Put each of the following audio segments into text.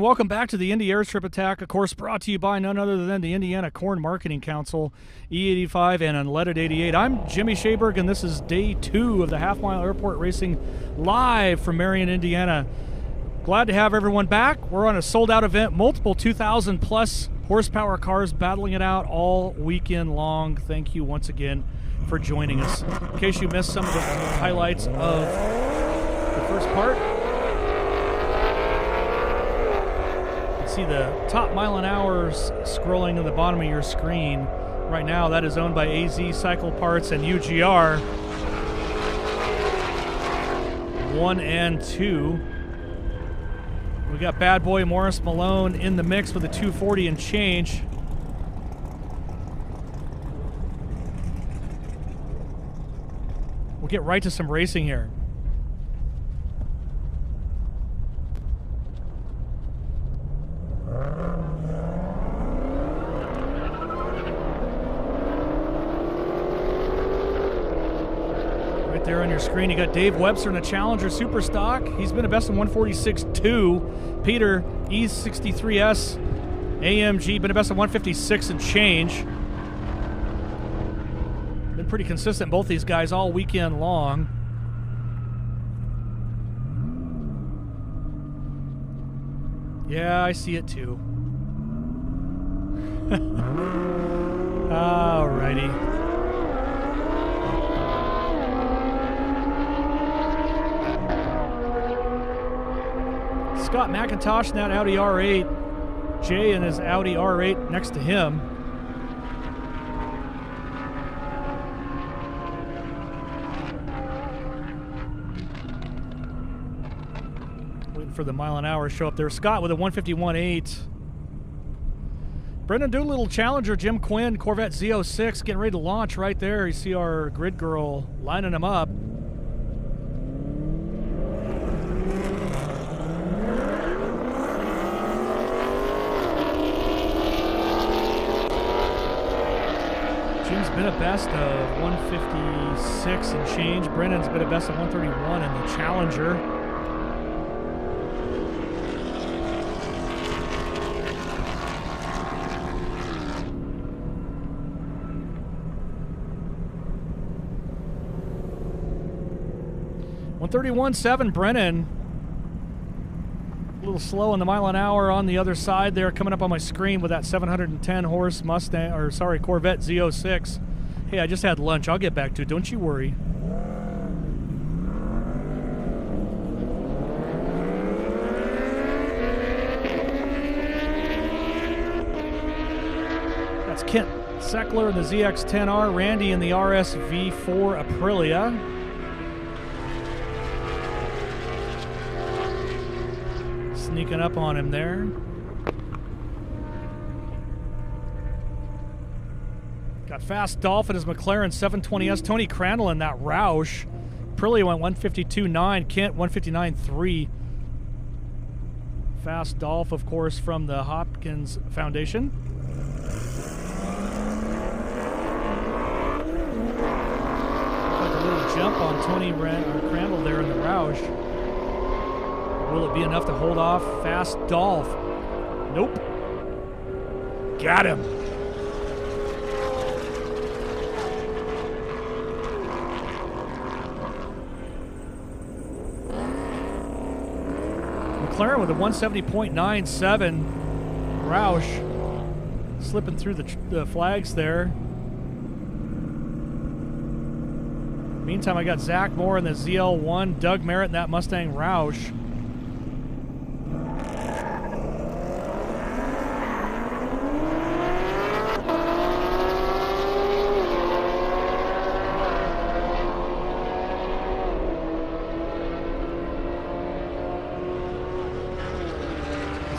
welcome back to the Indy Airstrip Attack, of course, brought to you by none other than the Indiana Corn Marketing Council, E85 and Unleaded 88. I'm Jimmy Shaberg, and this is day 2 of the Half Mile Airport Racing live from Marion, Indiana. Glad to have everyone back. We're on a sold-out event, multiple 2,000-plus horsepower cars battling it out all weekend long. Thank you once again for joining us. In case you missed some of the highlights of the first part, see the top mile an hour scrolling at the bottom of your screen. Right now, that is owned by AZ Cycle Parts and UGR 1 and 2. We got bad boy Morris Malone in the mix with a 240 and change. We'll get right to some racing here. There on your screen, you got Dave Webster in the Challenger Super Stock. He's been a best of 146.2. Peter, E63S AMG, been a best of 156 and change. Been pretty consistent, both these guys, all weekend long. Yeah, I see it too. Alrighty. Scott McIntosh in that Audi R8. Jay in his Audi R8 next to him. Waiting for the mile an hour to show up there. Scott with a 151.8. Brendan Doolittle Challenger, Jim Quinn, Corvette Z06 getting ready to launch right there. You see our grid girl lining them up. Jim's been a best of 156 and change. Brennan's been a best of 131 in the Challenger. .131.7 Brennan. A little slow on the mile an hour on the other side there, coming up on my screen with that 710 horse Mustang, or sorry, Corvette Z06. Hey, I just had lunch. I'll get back to it. Don't you worry. That's Kent Seckler in the ZX-10R, Randy in the RSV4 Aprilia. Sneaking up on him there. Got Fast Dolphin as McLaren 720S. Tony Crandall in that Roush. Aprilia went 152.9. Kent 159.3. Fast Dolph, of course, from the Hopkins Foundation. Like a little jump on Tony Crandall there in the Roush. Will it be enough to hold off Fast Dolph? Nope. Got him. McLaren with a 170.97. Roush slipping through the flags there. Meantime, I got Zach Moore in the ZL1, Doug Merritt in that Mustang Roush.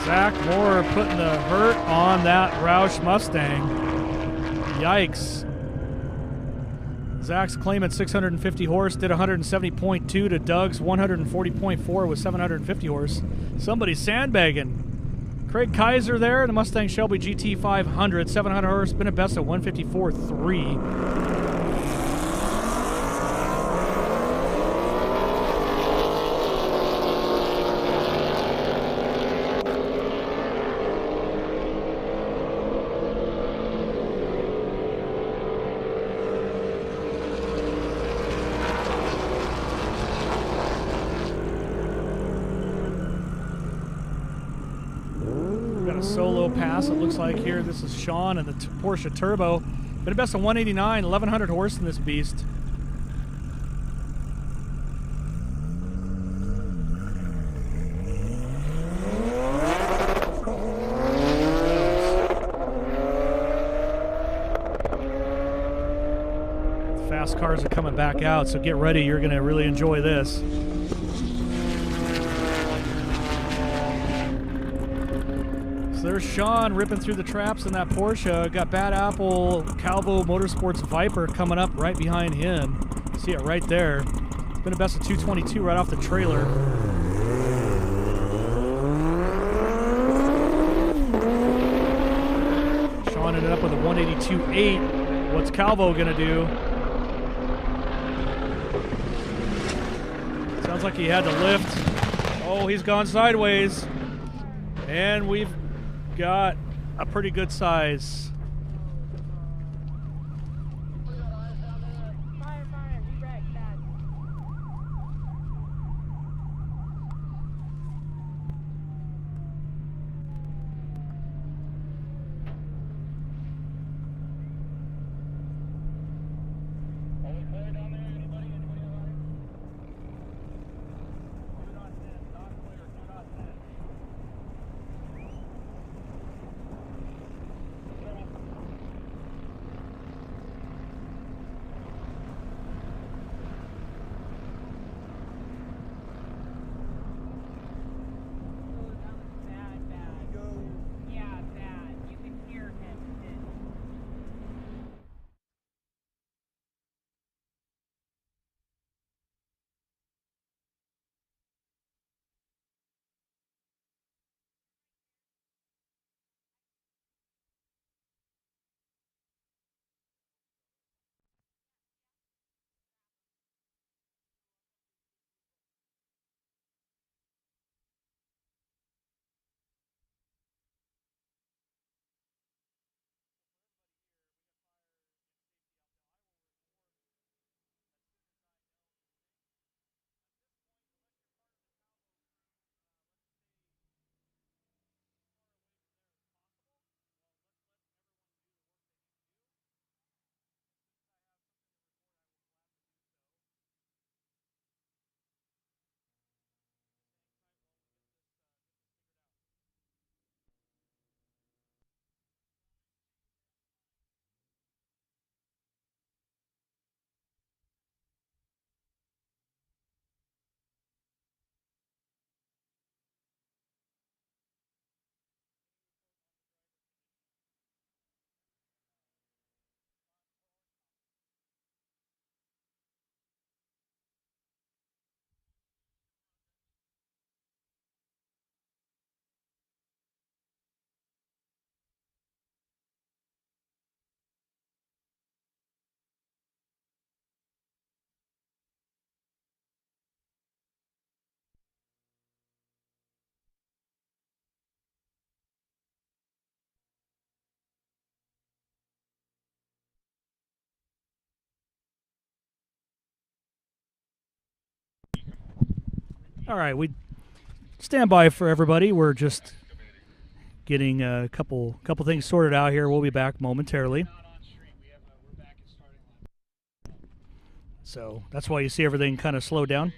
Zach Moore putting the hurt on that Roush Mustang. Yikes. Zach's claiming 650 horse, did 170.2 to Doug's 140.4 with 750 horse. Somebody's sandbagging. Craig Kaiser there, the Mustang Shelby GT 500, 700 horse, been a best at 154.3. a solo pass, it looks like here. This is Sean and the Porsche Turbo. Been a best of 189, 1,100 horse in this beast. Fast cars are coming back out, so get ready. You're going to really enjoy this. So there's Sean ripping through the traps in that Porsche. Got Bad Apple Calvo Motorsports Viper coming up right behind him. See it right there. It's been a best of 222 right off the trailer. Sean ended up with a 182.8. What's Calvo going to do? Sounds like he had to lift. Oh, he's gone sideways. And we've got a pretty good size. All right, we stand by for everybody. We're just getting a couple things sorted out here. We'll be back momentarily. So that's why you see everything kind of slow down.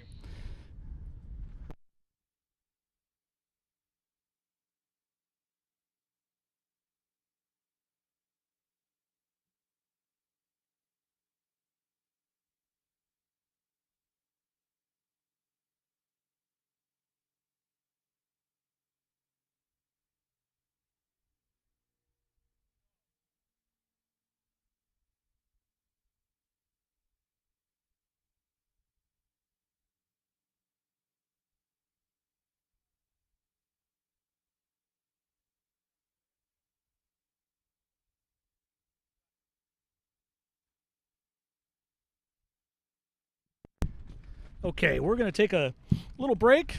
Okay, we're going to take a little break.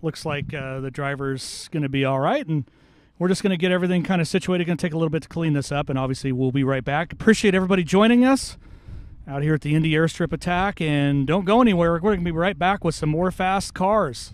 Looks like the driver's going to be all right, and we're just going to get everything kind of situated. Going to take a little bit to clean this up, and obviously we'll be right back. Appreciate everybody joining us out here at the Indy Airstrip Attack, and don't go anywhere. We're going to be right back with some more fast cars.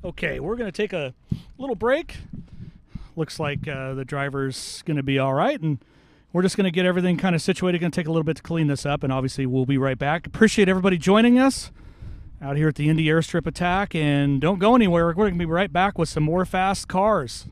Okay, we're going to take a little break. Looks like the driver's going to be all right, and we're just going to get everything kind of situated. Going to take a little bit to clean this up, and obviously we'll be right back. Appreciate everybody joining us out here at the Indy Airstrip Attack, and don't go anywhere. We're going to be right back with some more fast cars.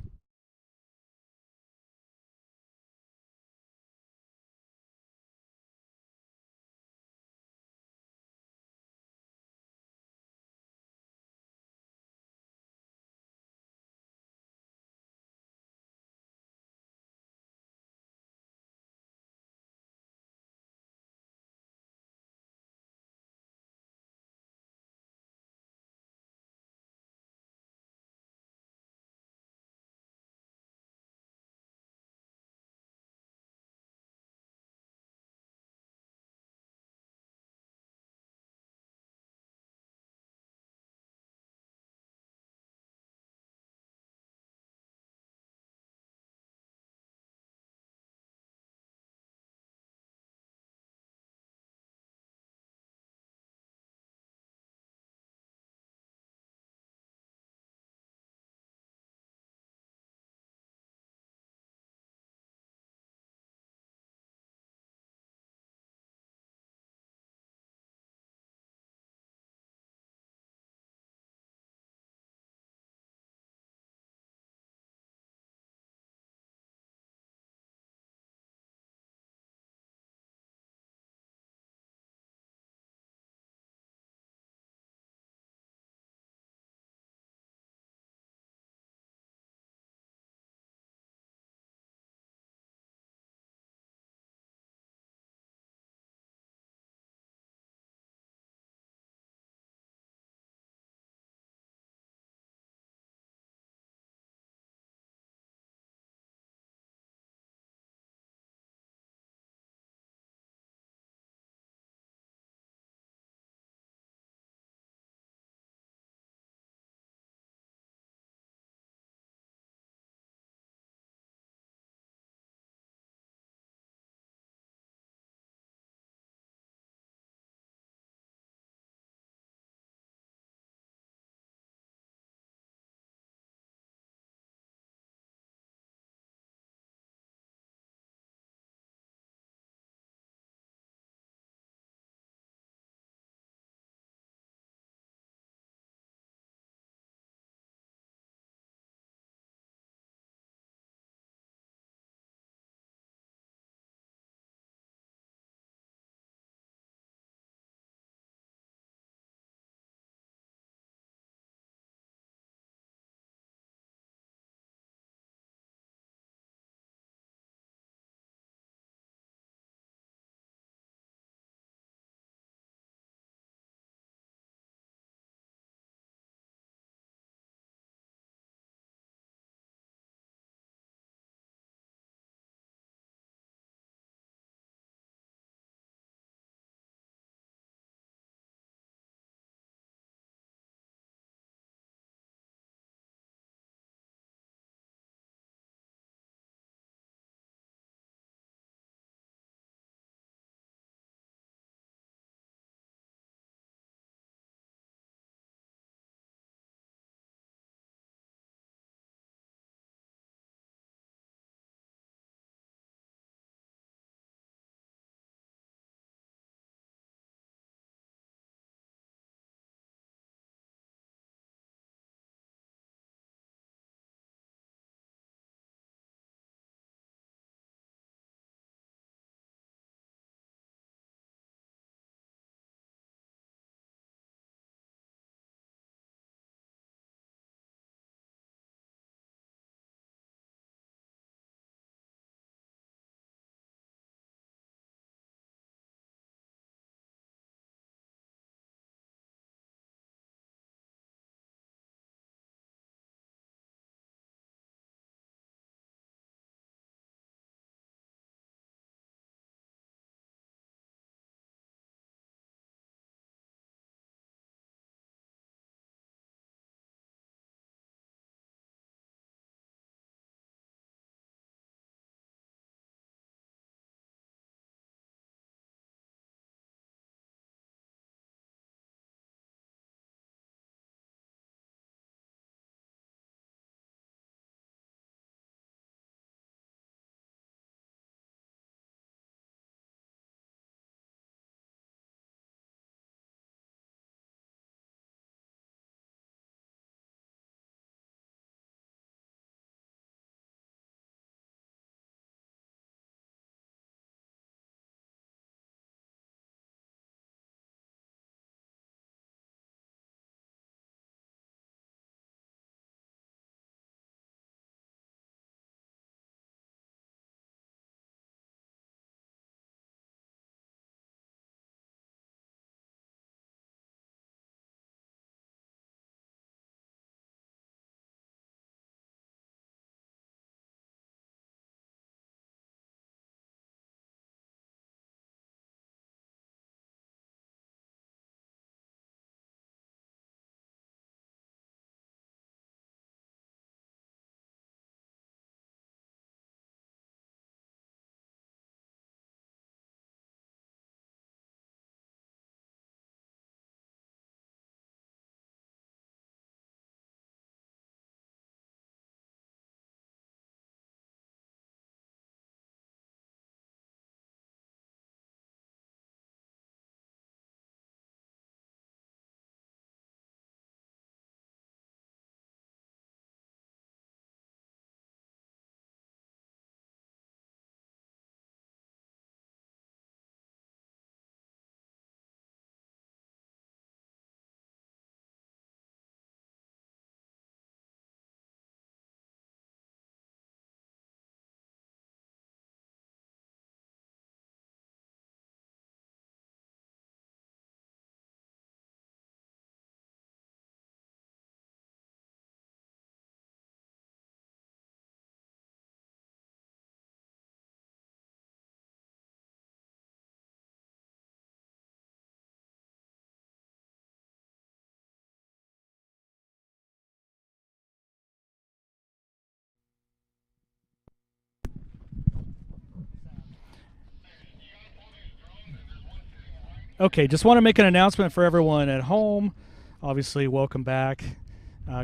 Okay, just want to make an announcement for everyone at home. Obviously, welcome back.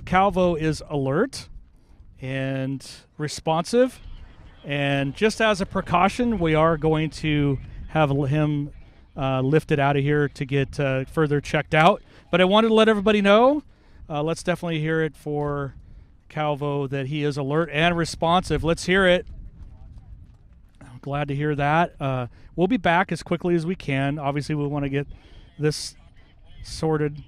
Calvo is alert and responsive. And just as a precaution, we are going to have him lifted out of here to get further checked out. But I wanted to let everybody know. Let's definitely hear it for Calvo that he is alert and responsive. Let's hear it. I'm glad to hear that. We'll be back as quickly as we can. Obviously, we want to get this sorted.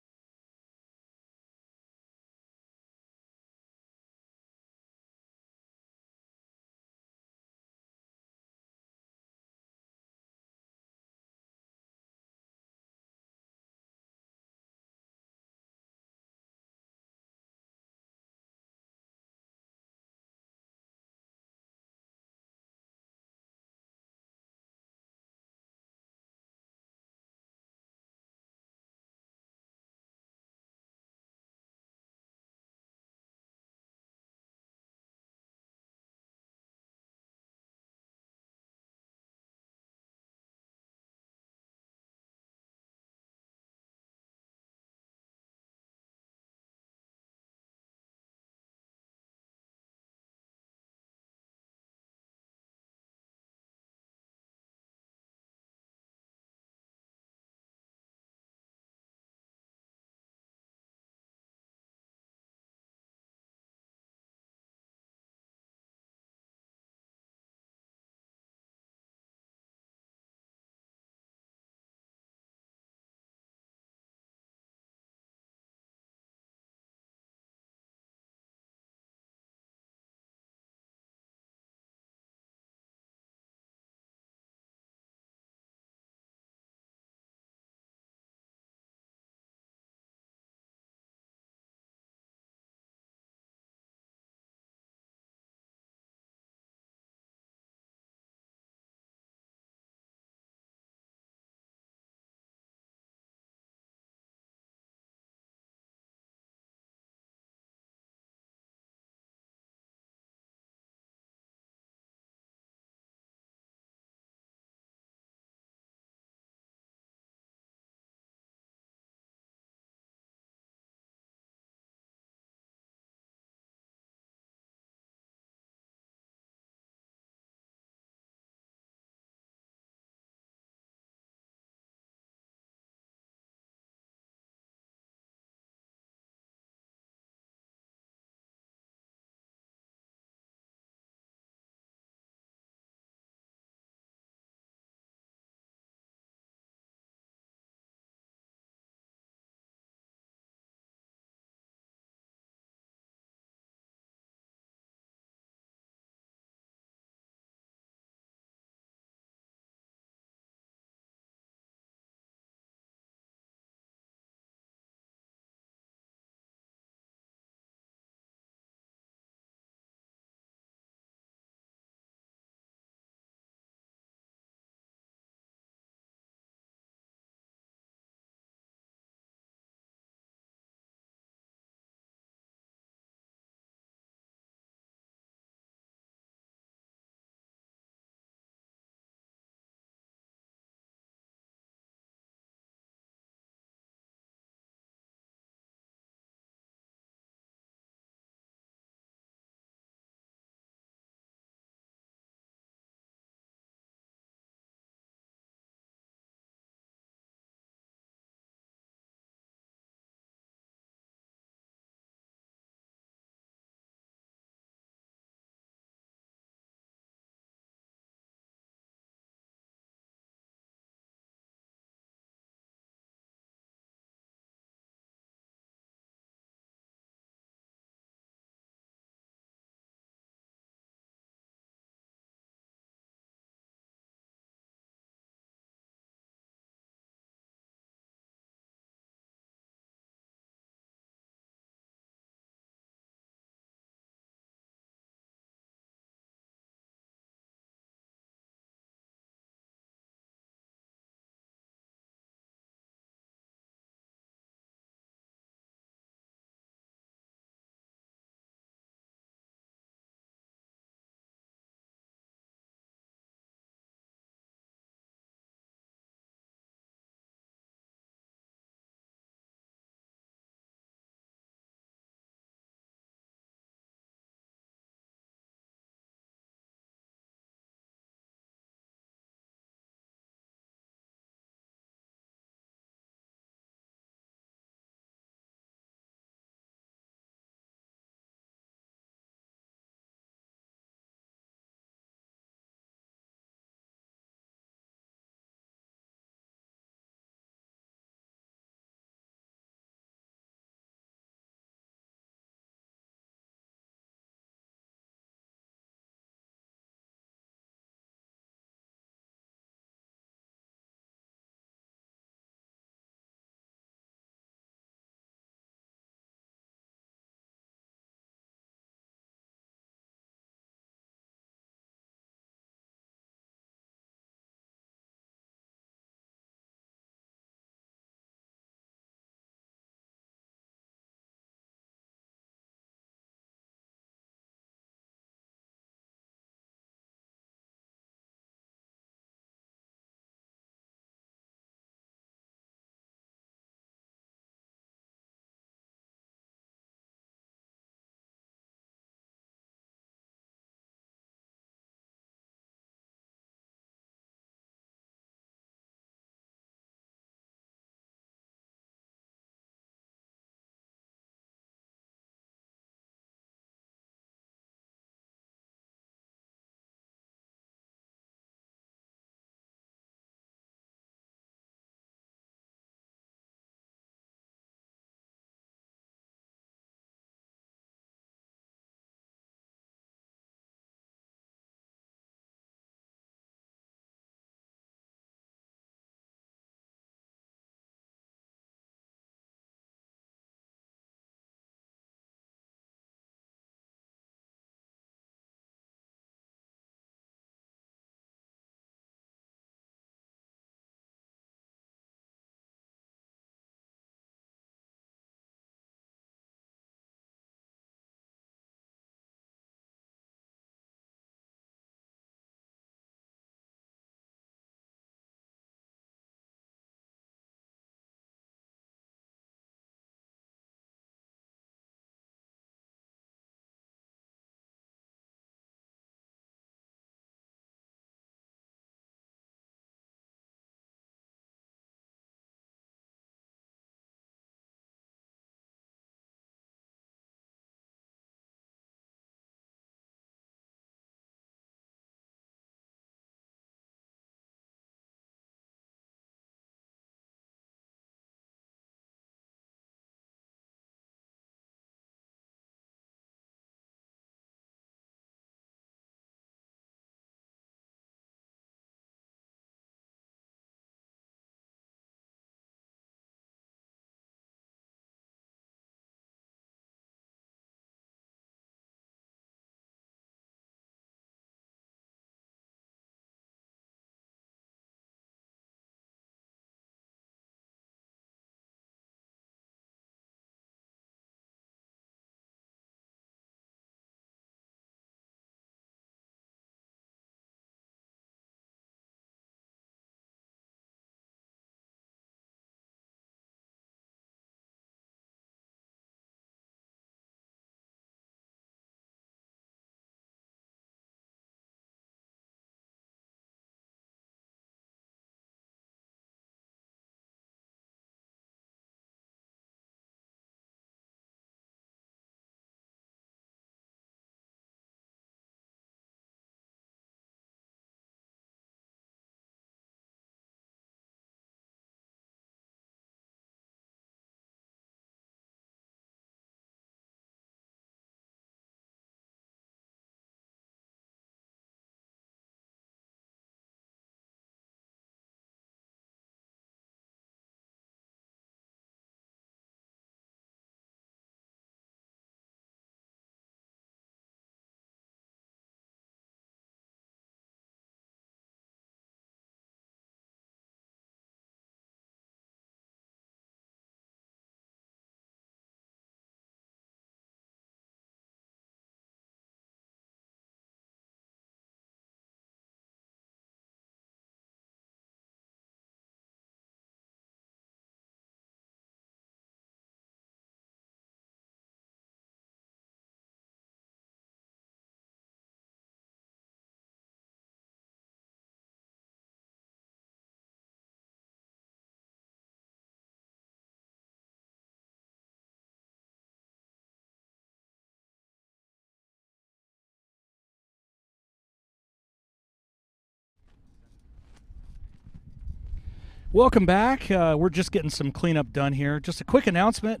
Welcome back. We're just getting some cleanup done here. Just a quick announcement.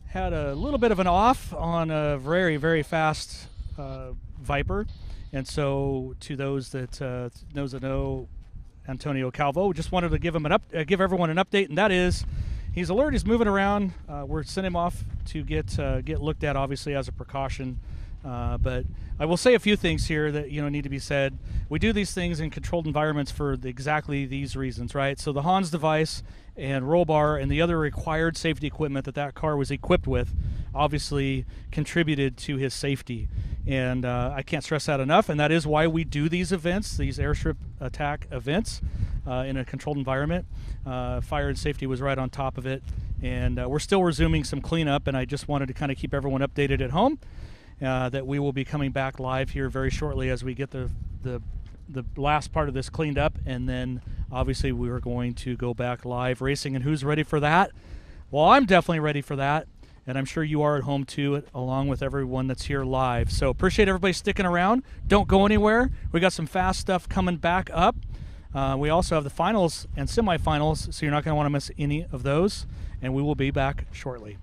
Had a little bit of an off on a very, very fast Viper. And so to those that know Antonio Calvo, just wanted to give everyone an update, and that is he's alert, he's moving around. We're sending him off to get looked at, obviously, as a precaution. But I will say a few things here that need to be said. We do these things in controlled environments for exactly these reasons, right? So the Hans device and roll bar and the other required safety equipment that car was equipped with obviously contributed to his safety. And I can't stress that enough. And that is why we do these events, these airstrip attack events in a controlled environment. Fire and safety was right on top of it. And we're still resuming some cleanup. And I just wanted to kind of keep everyone updated at home. That we will be coming back live here very shortly as we get the last part of this cleaned up, and then obviously we are going to go back live racing. And who's ready for that? Well, I'm definitely ready for that, and I'm sure you are at home too, along with everyone that's here live. So appreciate everybody sticking around. Don't go anywhere. We got some fast stuff coming back up. We also have the finals and semifinals, so you're not going to want to miss any of those, and we will be back shortly.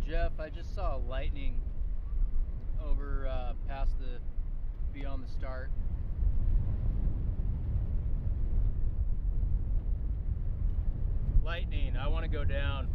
Hey Jeff, I just saw lightning over past the beyond the start. Lightning, I want to go down.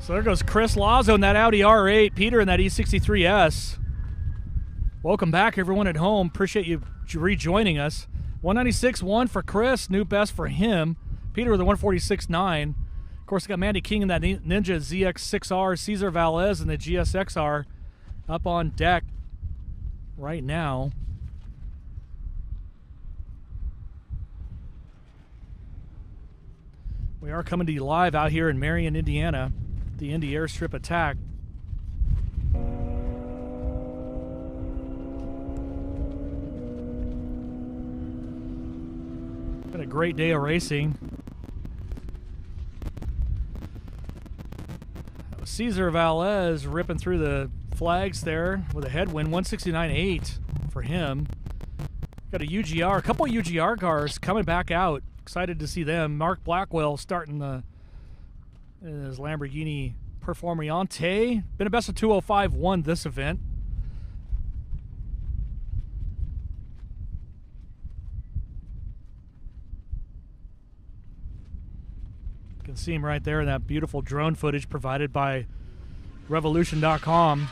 So there goes Chris Lazo in that Audi R8, Peter in that E63S. Welcome back, everyone at home. Appreciate you rejoining us. 196.1 for Chris, new best for him. Peter with a 146.9. Of course, got Mandy King in that Ninja ZX6R, Cesar Valles in the GSXR up on deck right now. We are coming to you live out here in Marion, Indiana, the Indy Airstrip Attack. Been a great day of racing. Cesar Valles ripping through the flags there with a headwind, 169.8 for him. Got a UGR, a couple of UGR cars coming back out. Excited to see them. Mark Blackwell starting his Lamborghini Performante. Been a best of 205, won this event. You can see him right there in that beautiful drone footage provided by Revolution.com.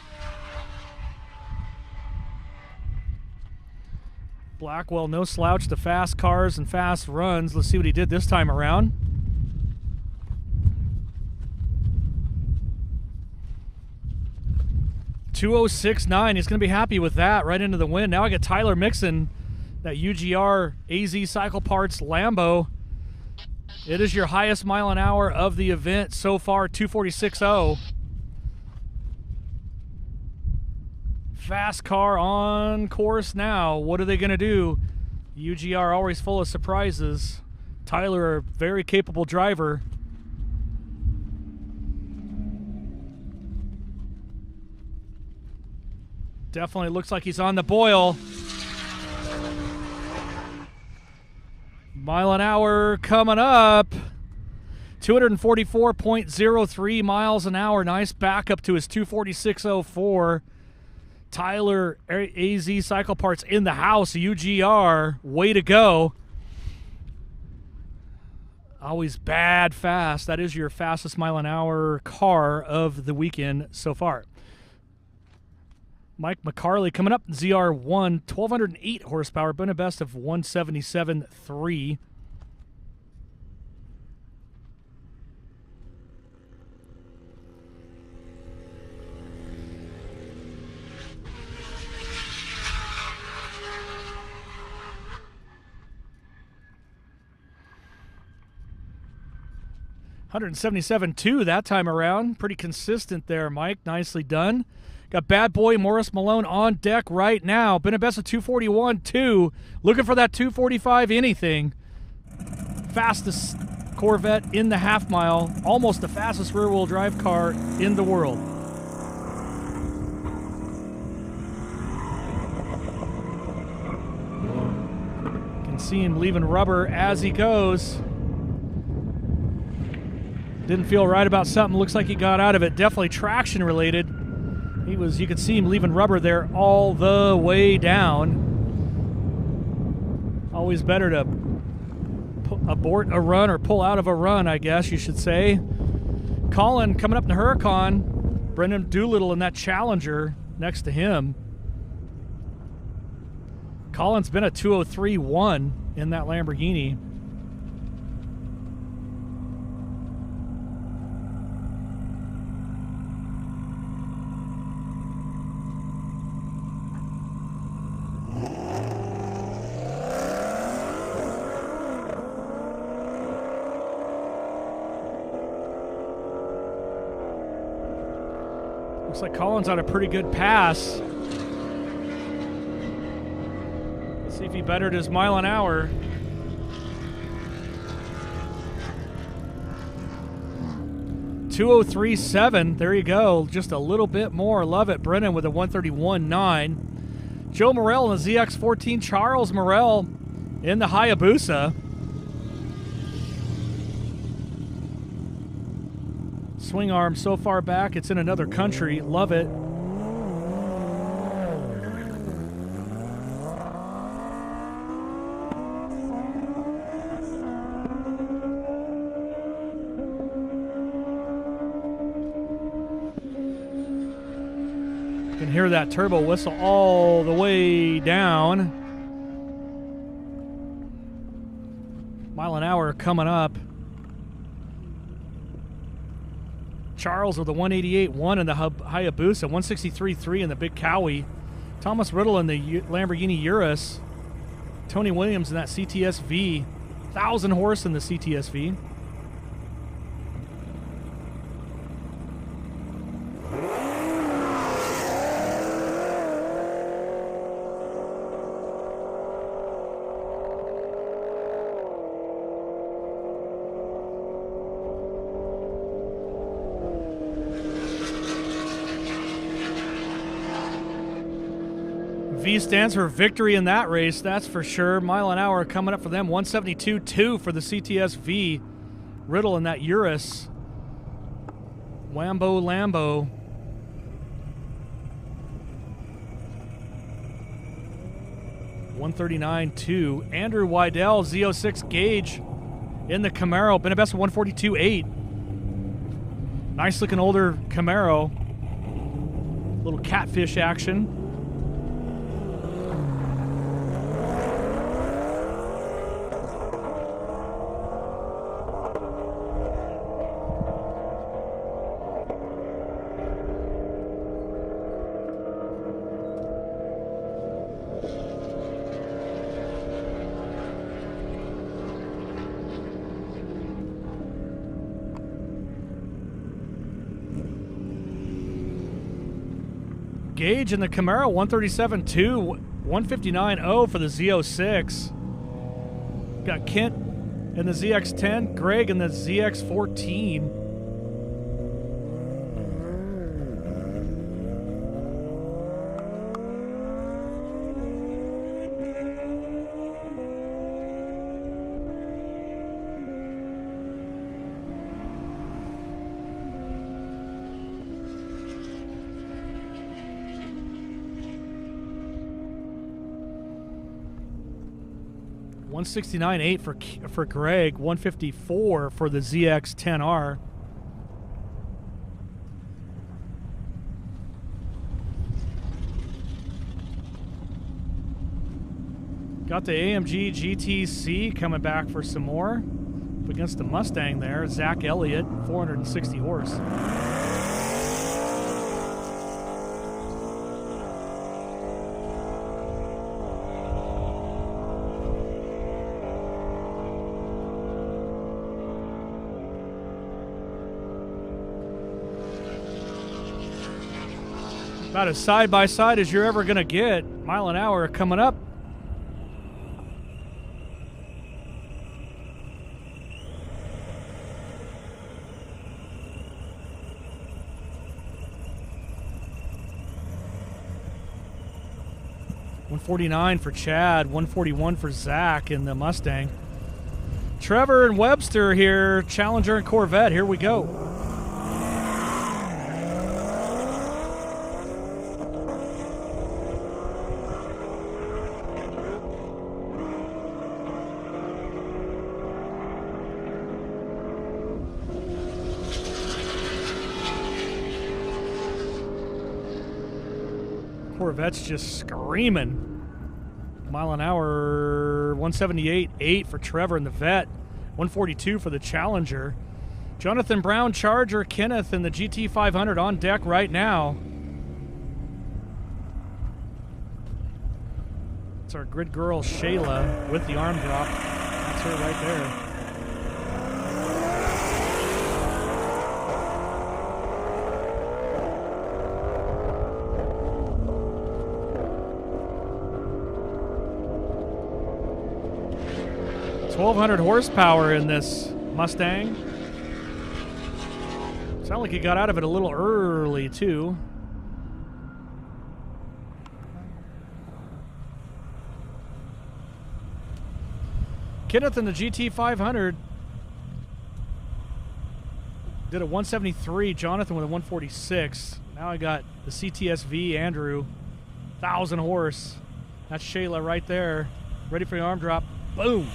Blackwell, no slouch to fast cars and fast runs. Let's see what he did this time around. .206.9. He's going to be happy with that. Right into the wind. Now I get Tyler Mixon, that UGR AZ Cycle Parts Lambo. It is your highest mile an hour of the event so far, 246.0. Fast car on course now. What are they going to do? UGR always full of surprises. Tyler, a very capable driver. Definitely looks like he's on the boil. Mile an hour coming up. 244.03 miles an hour. Nice backup to his 246.04. Tyler AZ Cycle Parts in the house. UGR, way to go. Always bad fast. That is your fastest mile an hour car of the weekend so far. Mike McCarley coming up, ZR1, 1,208 horsepower, been a best of 177.3. $177.2 that time around. Pretty consistent there, Mike. Nicely done. Got bad boy Morris Malone on deck right now. Been a best of 241.2. Looking for that 245 anything. Fastest Corvette in the half mile. Almost the fastest rear-wheel drive car in the world. You can see him leaving rubber as he goes. Didn't feel right about something. Looks like he got out of it. Definitely traction related. You could see him leaving rubber there all the way down. Always better to abort a run or pull out of a run, I guess you should say. Colin coming up in the Huracan. Brendan Doolittle in that Challenger next to him. Colin's been a 203.1 in that Lamborghini. Looks like Colin's on a pretty good pass. Let's see if he bettered his mile an hour. .203.7. There you go. Just a little bit more. Love it. Brennan with a 131.9. Joe Morrell in the ZX14. Charles Morrell in the Hayabusa. Swing arm so far back, it's in another country. Love it. hear that turbo whistle all the way down. Mile an hour coming up. Charles with the 188.1 in the Hayabusa, 163.3 in the Big Cowie. Thomas Riddle in the Lamborghini Urus. Tony Williams in that CTS-V. 1,000 horse in the CTS-V. V stands for victory in that race, that's for sure. Mile an hour coming up for them. 172.2 for the CTS-V. Riddle in that Urus. Wambo Lambo. $139.2. Andrew Wydell, Z06 Gauge in the Camaro. Been a best of 142.8. Nice looking older Camaro. Little catfish action. Gauge in the Camaro, 137.2, 159.0 for the Z06. Got Kent in the ZX10, Greg in the ZX14. $169.8 for Greg, $154 for the ZX10R. Got the AMG GTC coming back for some more. Up against the Mustang there, Zach Elliott, 460 horse. About as side-by-side as you're ever going to get. Mile an hour coming up. $149 for Chad, $141 for Zach in the Mustang. Trevor and Webster here, Challenger and Corvette. Here we go. Corvette's just screaming. Mile an hour, 178.8 for Trevor in the Vet, 142 for the Challenger. Jonathan Brown, Charger, Kenneth in the GT500 on deck right now. It's our grid girl Shayla with the arm drop. That's her right there. .1,200 horsepower in this Mustang. Sound like he got out of it a little early, too. Kenneth in the GT500 did a 173. Jonathan with a 146. Now I got the CTS-V, Andrew. 1,000 horse. That's Shayla right there. Ready for the arm drop. Boom.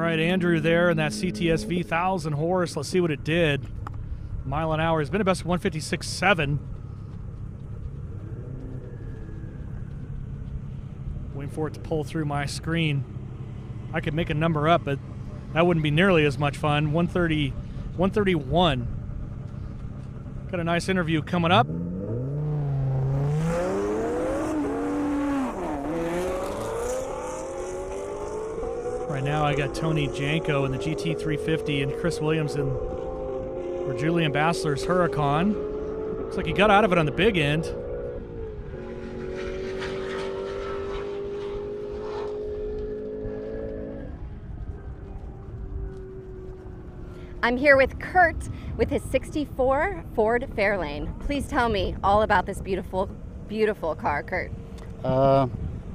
right, Andrew there in that CTSV 1000 horse. Let's see what it did. Mile an hour has been a best of 156.7. Waiting for it to pull through my screen. I could make a number up, but that wouldn't be nearly as much fun. 131. Got a nice interview coming up. Right now I got Tony Janko in the GT350 and Chris Williams in or Julian Bassler's Huracan. Looks like he got out of it on the big end. I'm here with Kurt with his 64 Ford Fairlane. Please tell me all about this beautiful, beautiful car, Kurt. I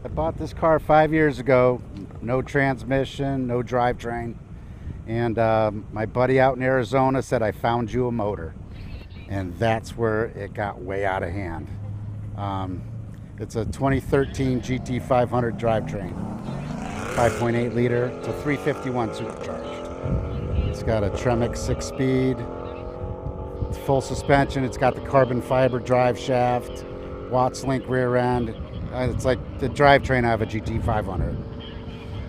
bought this car 5 years ago. No transmission, no drivetrain. And my buddy out in Arizona said, I found you a motor. And that's where it got way out of hand. It's a 2013 GT500 drivetrain. 5.8 liter. It's a 351 supercharged. It's got a Tremec 6-speed. It's full suspension. It's got the carbon fiber drive shaft. Watts Link rear end. It's like the drivetrain of a GT500.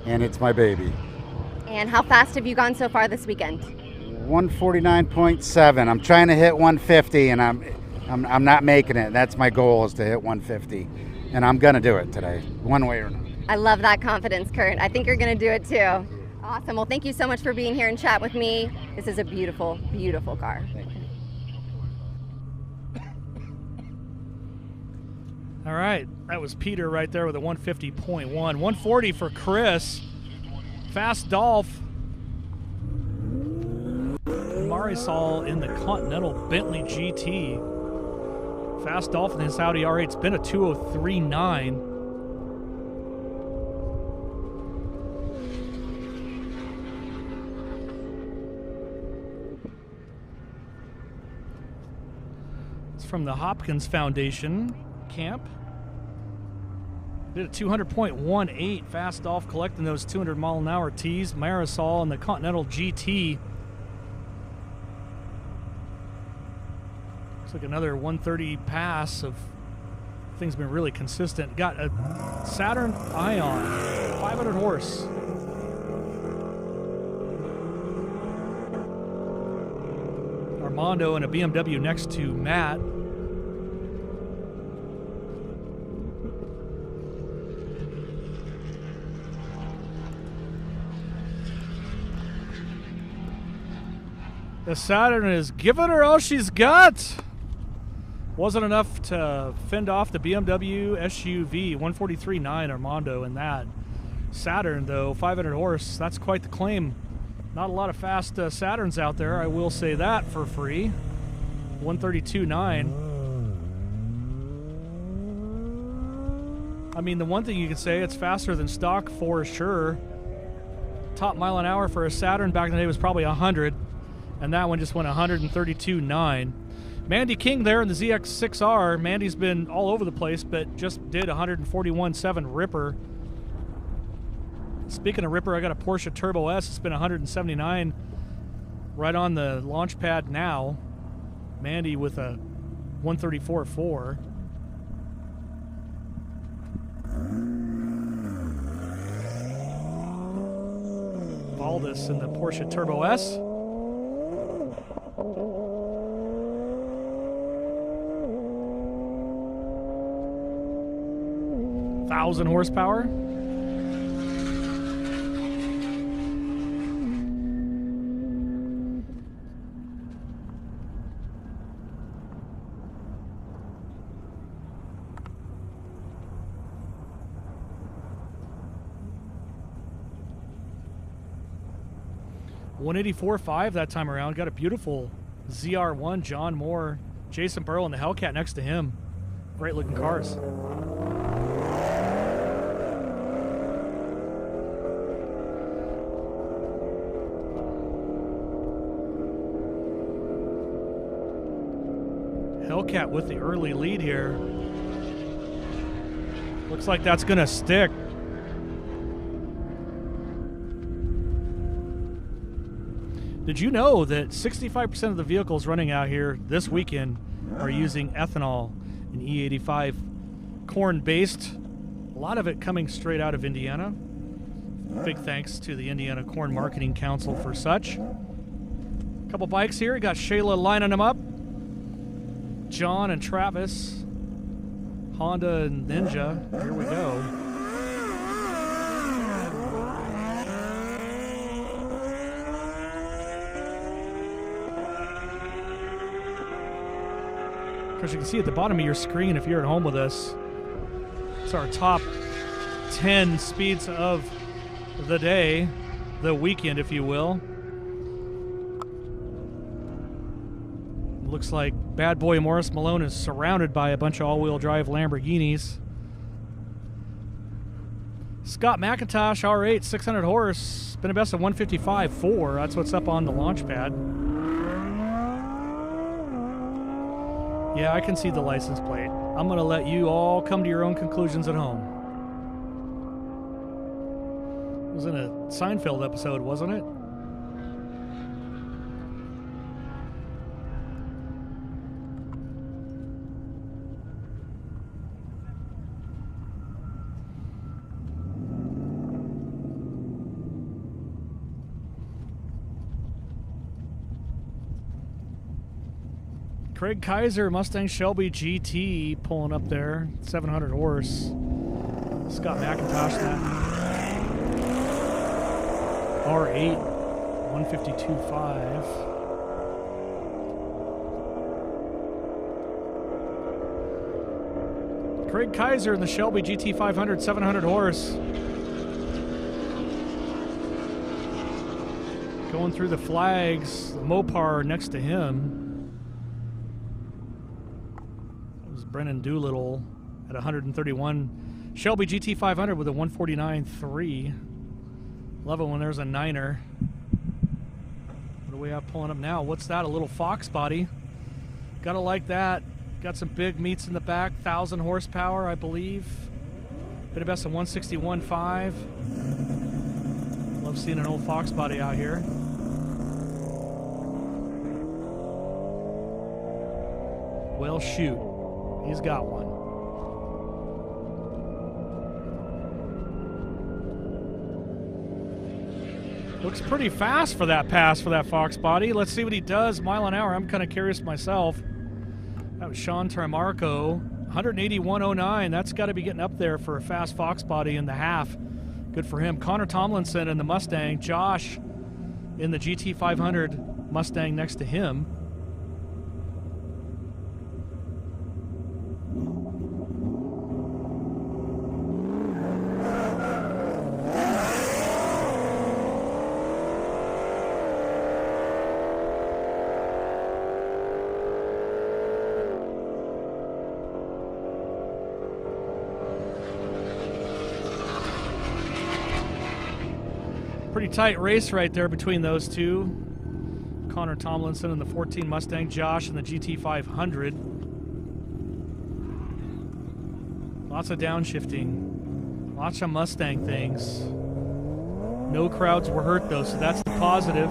And it's my baby. And how fast have you gone so far this weekend? 149.7. I'm trying to hit 150, and I'm not making it. That's my goal, is to hit 150, and I'm gonna do it today, one way or another. I love that confidence, Kurt. I think you're gonna do it too. Awesome. Well, thank you so much for being here and chat with me. This is a beautiful, beautiful car. Thank you. All right, that was Peter right there with a 150.1. 140 for Chris. Fast Dolph. Marisol in the Continental Bentley GT. Fast Dolph in his Audi R8. It's been a 203.9. It's from the Hopkins Foundation camp. Did a 200.18. Fast Dolph collecting those 200 mile an hour T's. Marisol in the Continental GT. Looks like another 130 pass of things been really consistent. Got a Saturn Ion, 500 horse. Armando in a BMW next to Matt. The Saturn is giving her all she's got. Wasn't enough to fend off the BMW SUV. 143.9 Armando in that. Saturn, though, 500 horse. That's quite the claim. Not a lot of fast Saturns out there, I will say that for free. 132.9. I mean, the one thing you could say, it's faster than stock for sure. Top mile an hour for a Saturn back in the day was probably 100. And that one just went 132.9. Mandy King there in the ZX6R. Mandy's been all over the place, but just did 141.7 Ripper. Speaking of Ripper, I got a Porsche Turbo S. It's been 179 right on the launch pad now. Mandy with a 134.4. Valdis in the Porsche Turbo S. Thousand horsepower. $184.5 that time around. Got a beautiful ZR1, John Moore, Jason Burrow, and the Hellcat next to him. Great looking cars. Hellcat with the early lead here. Looks like that's gonna stick. Did you know that 65% of the vehicles running out here this weekend are using ethanol and E85 corn-based? A lot of it coming straight out of Indiana. Big thanks to the Indiana Corn Marketing Council for such. Couple bikes here. Got Shayla lining them up. John and Travis. Honda and Ninja. Here we go. Of course, you can see at the bottom of your screen if you're at home with us, it's our top 10 speeds of the day, the weekend, if you will. Looks like bad boy Morris Malone is surrounded by a bunch of all-wheel drive Lamborghinis. Scott McIntosh, R8, 600 horse, been a best of 155.4. That's what's up on the launch pad. Yeah, I can see the license plate. I'm going to let you all come to your own conclusions at home. It was in a Seinfeld episode, wasn't it? Craig Kaiser, Mustang Shelby GT, pulling up there, 700 horse. Scott McIntosh, that R8, 152.5. Craig Kaiser in the Shelby GT 500, 700 horse. Going through the flags, the Mopar next to him. Brennan Doolittle at 131. Shelby GT 500 with a 149.3. Love it when there's a niner. What do we have pulling up now? What's that? A little Fox body. Gotta like that. Got some big meats in the back. 1,000 horsepower, I believe. Bit of best of 161.5. Love seeing an old Fox body out here. Well, shoot. He's got one. Looks pretty fast for that pass for that Fox body. Let's see what he does mile an hour. I'm kind of curious myself. That was Sean Trimarco. 181.09. That's got to be getting up there for a fast Fox body in the half. Good for him. Connor Tomlinson in the Mustang. Josh in the GT 500 Mustang next to him. Pretty tight race right there between those two. Connor Tomlinson in the 14 Mustang, Josh in the GT 500. Lots of downshifting, lots of Mustang things. No crowds were hurt though, so that's the positive.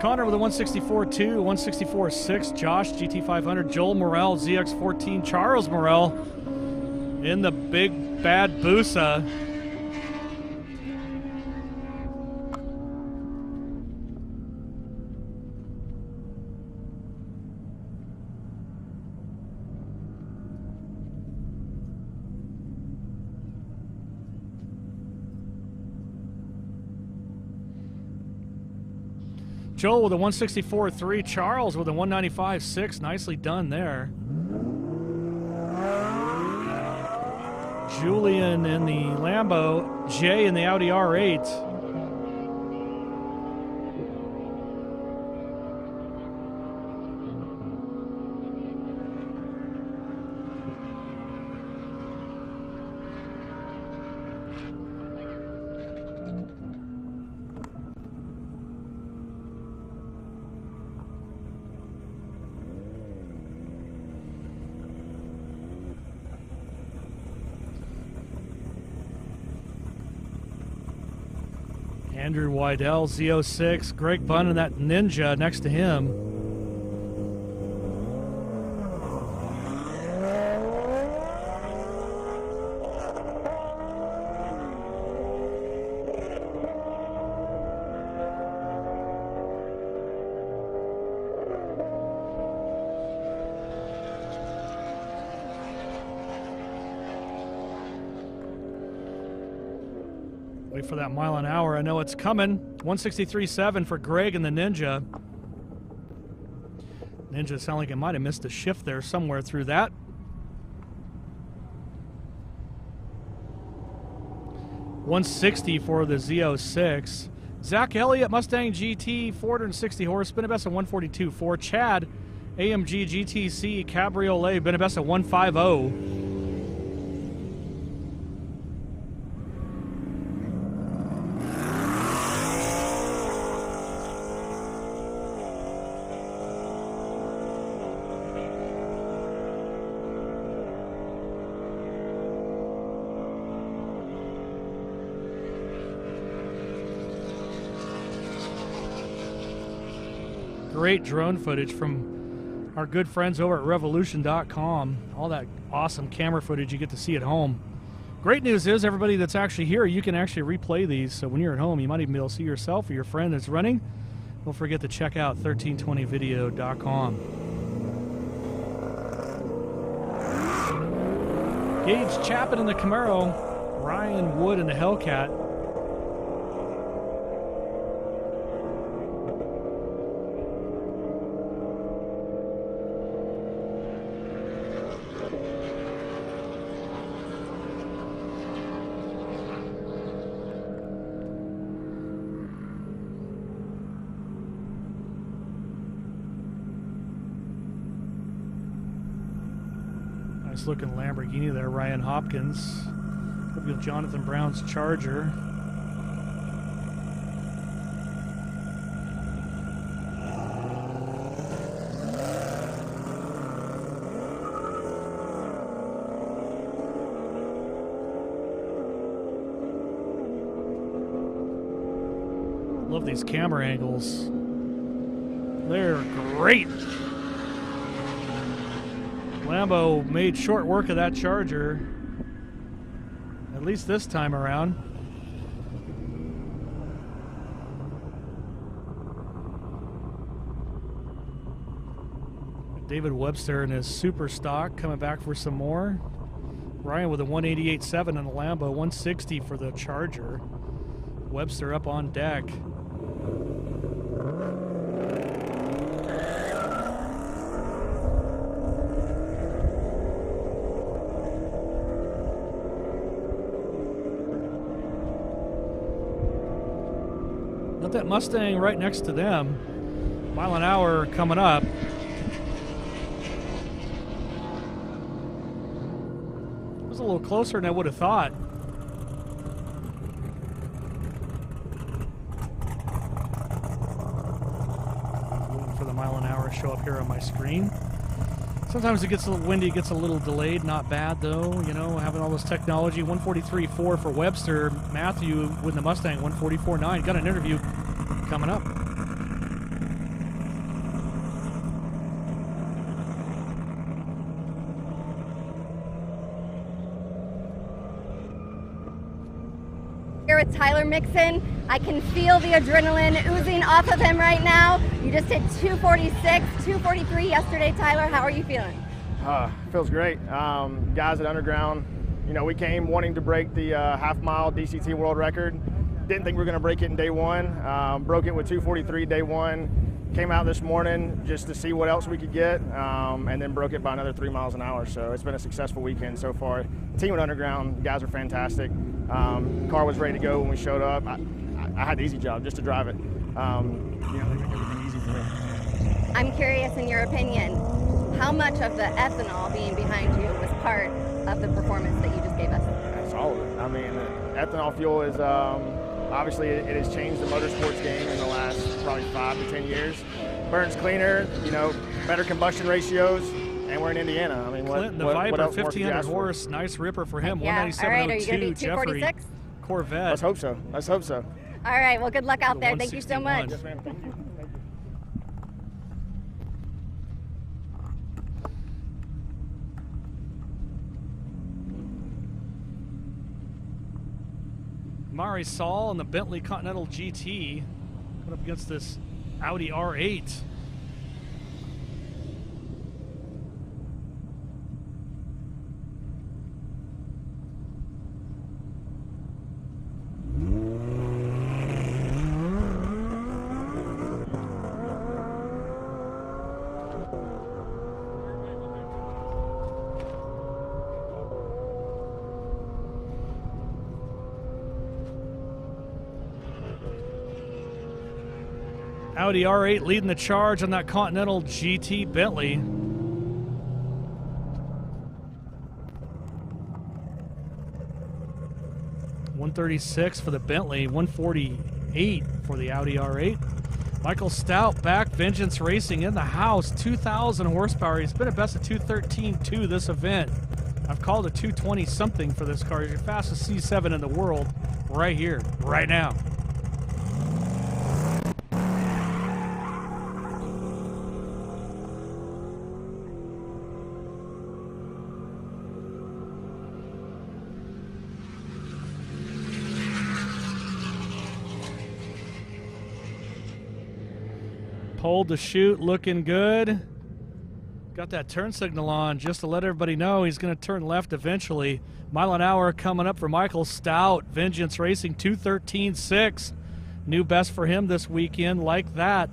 Connor with a 164.2, 164.6. Josh, GT 500. Joel Morrell, ZX14. Charles Morrell in the big bad Busa. Joel with a 164.3. Charles with a 195.6. Nicely done there. Julian in the Lambo, Jay in the Audi R8. Andrew Wydell, Z06. Greg Bunn and that Ninja next to him. Wait for that mile an hour. I know it's coming. 163.7 for Greg and the Ninja. Ninja sound like it might have missed a shift there somewhere through that. .160 for the Z06. Zach Elliott, Mustang GT, 460 horse, been a best of 142.4. Chad, AMG GTC Cabriolet, been a best of 150. Great drone footage from our good friends over at revolution.com. All that awesome camera footage you get to see at home. Great news is everybody that's actually here, you can actually replay these. So when you're at home, you might even be able to see yourself or your friend that's running. Don't forget to check out 1320video.com. Gage Chapin in the Camaro. Ryan Wood in the Hellcat. Nice looking Lamborghini there, Ryan Hopkins. Look at Jonathan Brown's Charger. Love these camera angles. They're great. Lambo made short work of that Charger, at least this time around. David Webster in his super stock coming back for some more. Ryan with a 188.7 on the Lambo, 160 for the Charger. Webster up on deck. Got that Mustang right next to them. Mile an hour coming up. It was a little closer than I would have thought. Waiting for the mile an hour to show up here on my screen. Sometimes it gets a little windy, it gets a little delayed. Not bad though, you know, having all this technology. 143.4 for Webster. Matthew with the Mustang, 144.9. Got an interview coming up. Here with Tyler Mixon. I can feel the adrenaline oozing off of him right now. You just hit 246, 243 yesterday, Tyler. How are you feeling? Feels great. Guys at Underground, you know, we came wanting to break the half-mile DCT world record. Didn't think we were going to break it in day one. Broke it with 243 day one. Came out this morning just to see what else we could get, and then broke it by another 3 miles an hour. So it's been a successful weekend so far. Team at Underground, guys are fantastic. Car was ready to go when we showed up. I had the easy job just to drive it. You know, they make everything easy for me. I'm curious, in your opinion, how much of the ethanol being behind you was part of the performance that you just gave us? That's all of it. I mean, ethanol fuel is obviously it has changed the motorsports game in the last probably 5 to 10 years. Burns cleaner, you know, better combustion ratios, and we're in Indiana. I mean, Clinton, the Viper, 1500 horse, nice ripper for him. Yeah. 197.02. All right, are you going to be Jeffrey 246? Corvette. Let's hope so. Let's hope so. All right, well, good luck out The there. Thank you so 161. much. Yes, ma'am. Thank you. Thank you. Mari Saul and the Bentley Continental GT coming up against this Audi R8. Audi R8 leading the charge on that Continental GT Bentley. $136 for the Bentley, $148 for the Audi R8. Michael Stout back, Vengeance Racing in the house, 2,000 horsepower. He's been a best of 213.2 this event. I've called a 220 something for this car. He's your fastest C7 in the world right here, right now. Pulled the chute, looking good. Got that turn signal on just to let everybody know he's going to turn left eventually. Mile an hour coming up for Michael Stout. Vengeance Racing 213.6. New best for him this weekend, like that.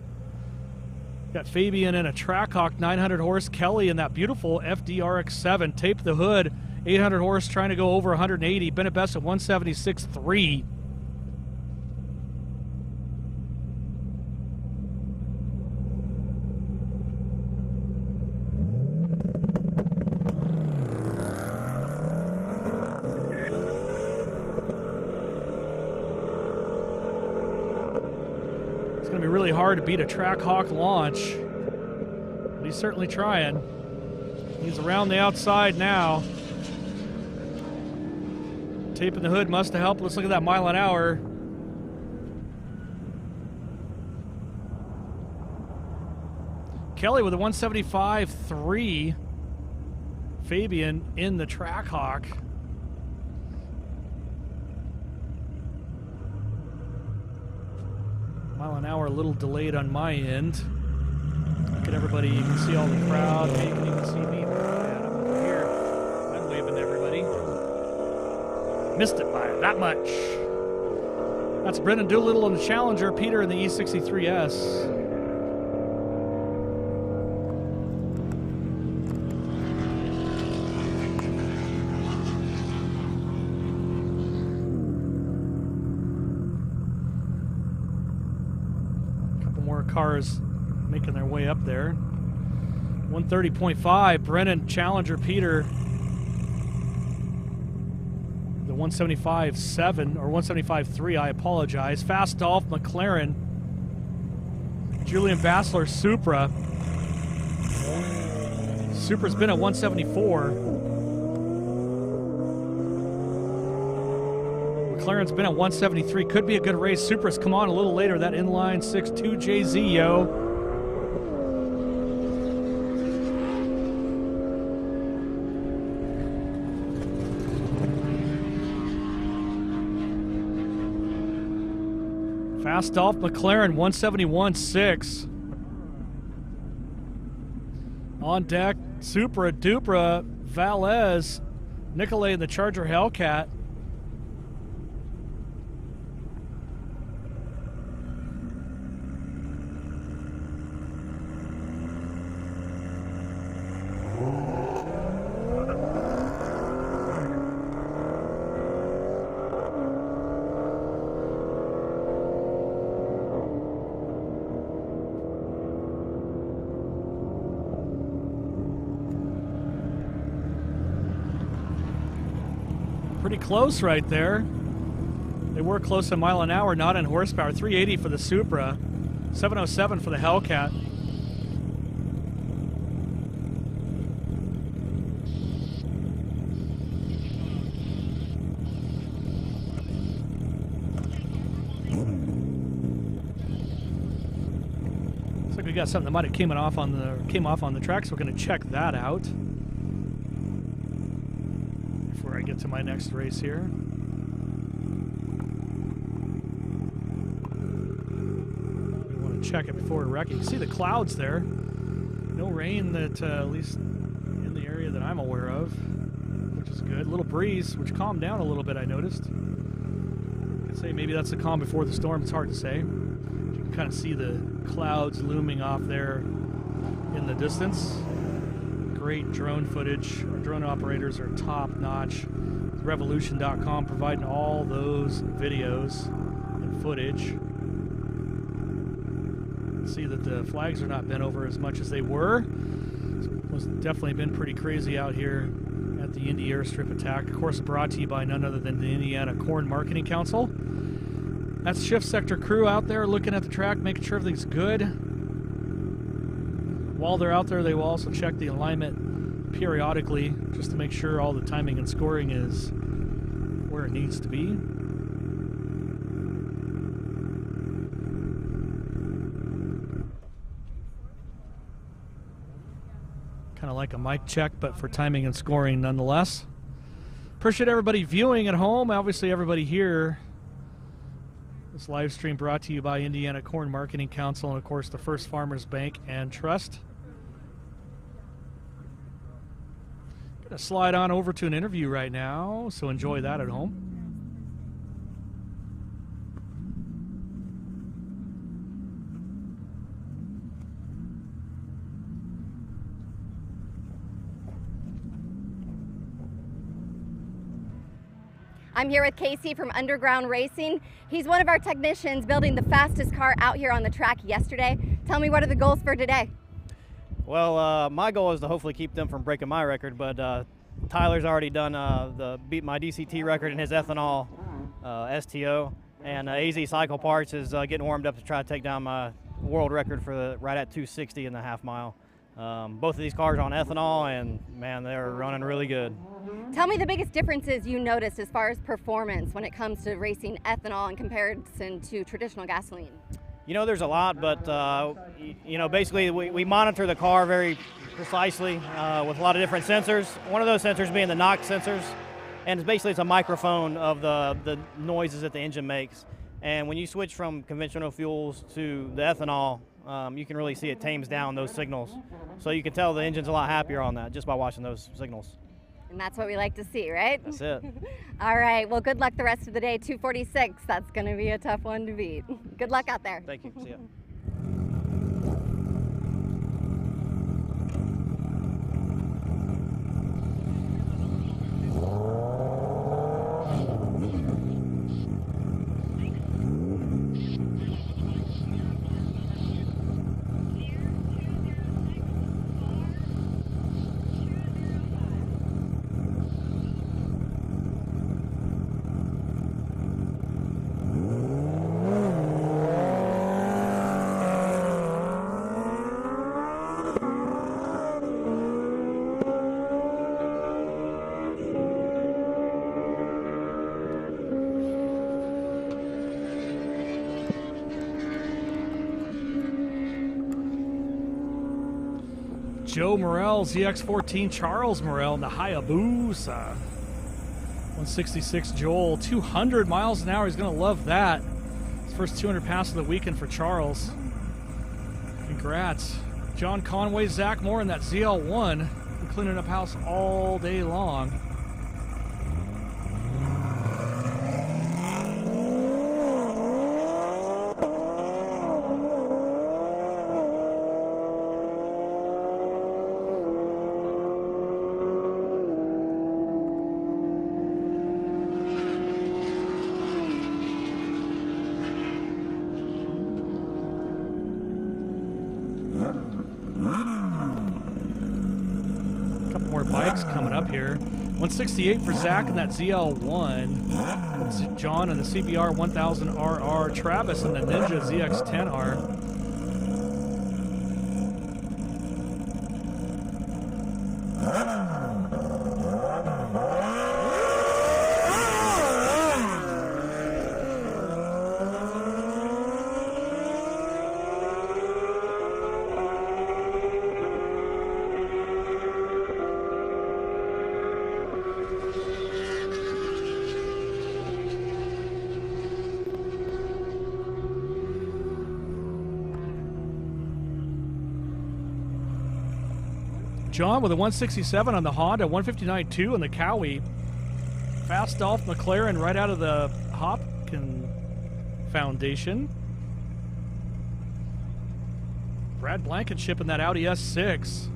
Got Fabian in a Trackhawk 900 horse. Kelly in that beautiful FDRX7. Tape the hood, 800 horse, trying to go over 180. Been a best of 176.3. It's going to be really hard to beat a Trackhawk launch, but he's certainly trying. He's around the outside now. Taping the hood must have helped. Let's look at that mile an hour. Kelly with a 175.3. Fabian in the Trackhawk. Mile an hour, a little delayed on my end. Look at everybody. You can see all the crowd. Hey, you can even see me. Man, I'm over here. I'm waving to everybody. Missed it by that much. That's Brendan Doolittle in the Challenger. Peter in the E63S. Cars making their way up there. 130.5, Brennan, Challenger, Peter. The 175.7 or 175.3, I apologize. Fast Dolph, McLaren. Julian Bassler, Supra. Supra's been at 174. McLaren's been at 173. Could be a good race. Supra's come on a little later. That inline 6.2 JZ, yo. Fast Dolph McLaren, 171.6. On deck, Supra, Dupra, Valez, Nicolay in the Charger Hellcat. Pretty close right there. They were close a mile an hour, not in horsepower. 380 for the Supra, 707 for the Hellcat. like we got something that might have came off on the track, so we're going to check that out before I get to my next race here. We want to check it before we're wrecking. You see the clouds there. No rain that at least in the area that I'm aware of, which is good. A little breeze, which calmed down a little bit, I noticed. I'd say maybe that's the calm before the storm. It's hard to say. You can kind of see the clouds looming off there in the distance. Great drone footage. Our drone operators are top notch. Revolution.com providing all those videos and footage. See that the flags are not bent over as much as they were. It's definitely been pretty crazy out here at the Indy Airstrip attack. Of course, brought to you by none other than the Indiana Corn Marketing Council. That's shift sector crew out there looking at the track, making sure everything's good. While they're out there, they will also check the alignment periodically just to make sure all the timing and scoring is where it needs to be. Kind of like a mic check, but for timing and scoring nonetheless. Appreciate everybody viewing at home. Obviously, everybody here. This live stream brought to you by Indiana Corn Marketing Council and, of course, the First Farmers Bank and Trust. Going to slide on over to an interview right now, so enjoy that at home. I'm here with Casey from Underground Racing. He's one of our technicians building the fastest car out here on the track yesterday. Tell me, what are the goals for today? Well, my goal is to hopefully keep them from breaking my record, but Tyler's already done beat my DCT record in his ethanol STO, and AZ Cycle Parts is getting warmed up to try to take down my world record for right at 260 in the half mile. Both of these cars are on ethanol, and man, they're running really good. Tell me the biggest differences you noticed as far as performance when it comes to racing ethanol in comparison to traditional gasoline. You know, there's a lot, but you know, basically we monitor the car very precisely with a lot of different sensors. One of those sensors being the NOx sensors, and it's a microphone of the noises that the engine makes. And when you switch from conventional fuels to the ethanol, you can really see it tames down those signals. So you can tell the engine's a lot happier on that just by watching those signals. And that's what we like to see, right? That's it. All right, well, good luck the rest of the day. 246, that's going to be a tough one to beat. Good luck out there. Thank you. See ya. Joe Morrell, ZX14, Charles Morrell in the Hayabusa. 166 Joel, 200 miles an hour. He's going to love that. His first 200 pass of the weekend for Charles. Congrats. John Conway, Zach Moore in that ZL1. Been cleaning up house all day long. Bikes coming up here. 168 for Zach in that ZL1. That's John in the CBR 1000RR. Travis in the Ninja ZX10R. John with a 167 on the Honda, 159.2 on the Cowie. Fast Dolph McLaren right out of the Hopkin Foundation. Brad Blankenship in that Audi S6.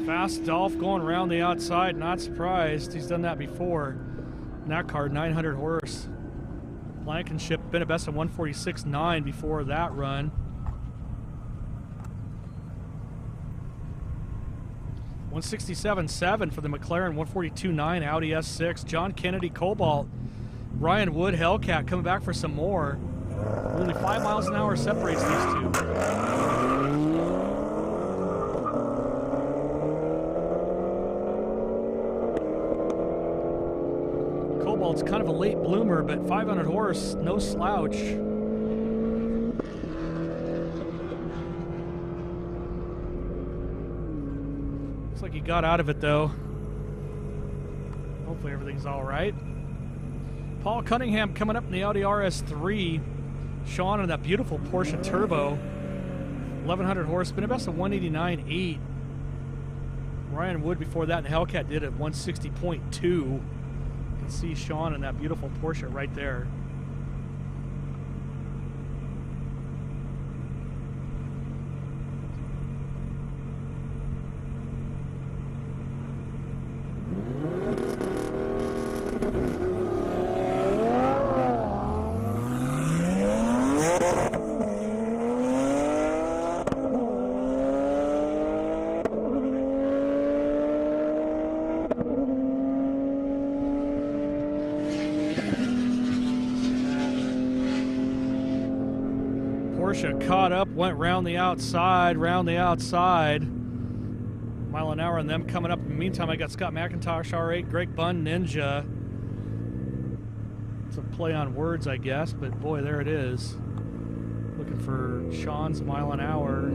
Fast Dolph going around the outside, not surprised. He's done that before. In that car, 900 horse. Blankenship been a best of 146.9 before that run. 167.7 for the McLaren, 142.9 Audi S6. John Kennedy Cobalt, Ryan Wood Hellcat coming back for some more. Only 5 miles an hour separates these two. Cobalt's kind of a late bloomer, but 500 horse, no slouch. Looks like he got out of it though. Hopefully everything's all right. Paul Cunningham coming up in the Audi RS3. Sean in that beautiful Porsche Turbo. 1100 horse, been a best of 189.8. Ryan Wood before that, and Hellcat did at 160.2. You can see Sean in that beautiful Porsche right there. Porsche caught up, went round the outside. Mile an hour on them coming up. In the meantime, I got Scott McIntosh R8, Greg Bunn Ninja. It's a play on words, I guess, but boy, there it is. Looking for Sean's mile an hour.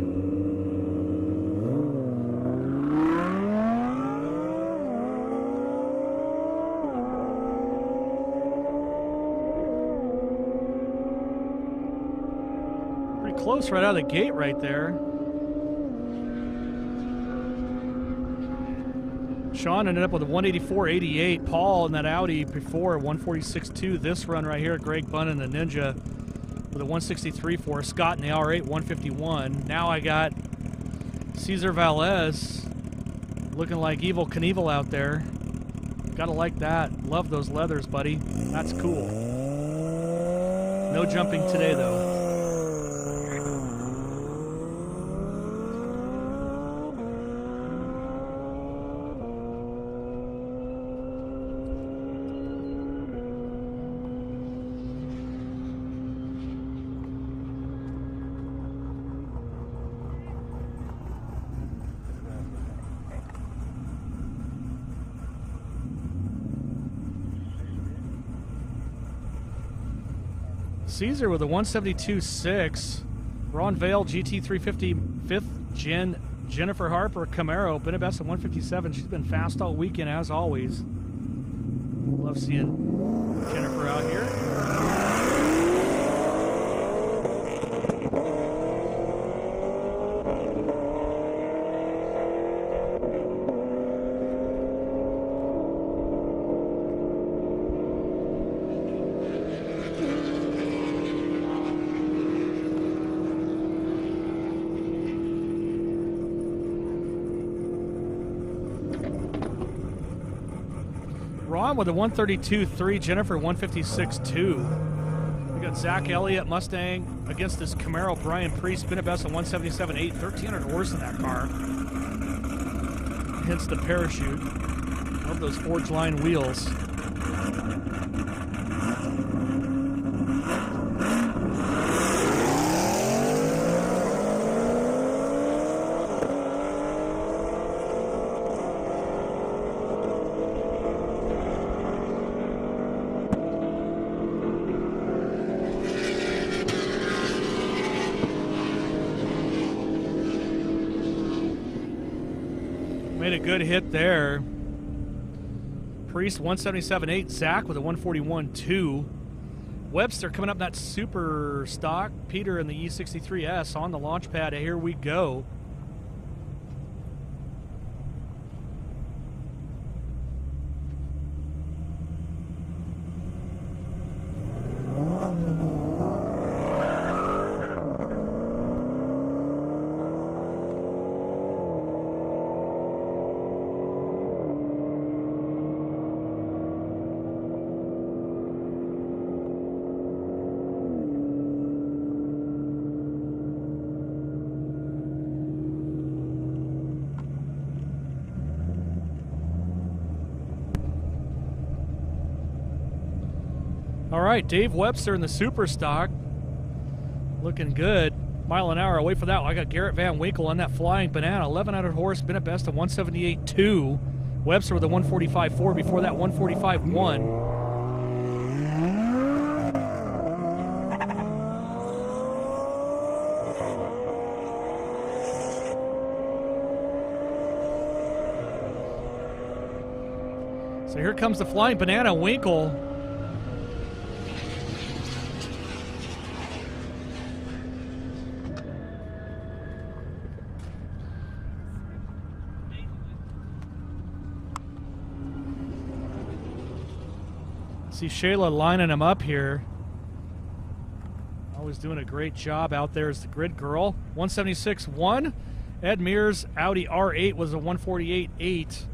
Close right out of the gate right there. Sean ended up with a 184.88. Paul in that Audi before, 146.2. This run right here, Greg Bunn in the Ninja with a 163.4. Scott in the R8, 151. Now I got Cesar Valles looking like Evel Knievel out there. Gotta like that. Love those leathers, buddy. That's cool. No jumping today, though. Caesar with a 172.6. Ron Vale GT350 5th gen. Jennifer Harper Camaro, been a best of 157. She's been fast all weekend as always. Love seeing Jennifer out here. Ron with a 132.3, Jennifer 156.2. We got Zach Elliott Mustang against this Camaro Brian Priest, been a best of 177.8, 1,300 horse in that car. Hence the parachute. Love those forged line wheels. good hit there. Priest 177.8. Zach with a 141.2. Webster coming up in that super stock. Peter in the E63S on the launch pad. Here we go. All right, Dave Webster in the super stock. Looking good. Mile an hour away for that. I got Garrett Van Winkle on that flying banana. 1100 horse, been at best of 178.2. Webster with a 145.4. Before that, 145.1. So here comes the flying banana, Winkle. See Shayla lining him up here. Always doing a great job out there as the grid girl. 176.1. Ed Mears Audi R8 was a 148.8.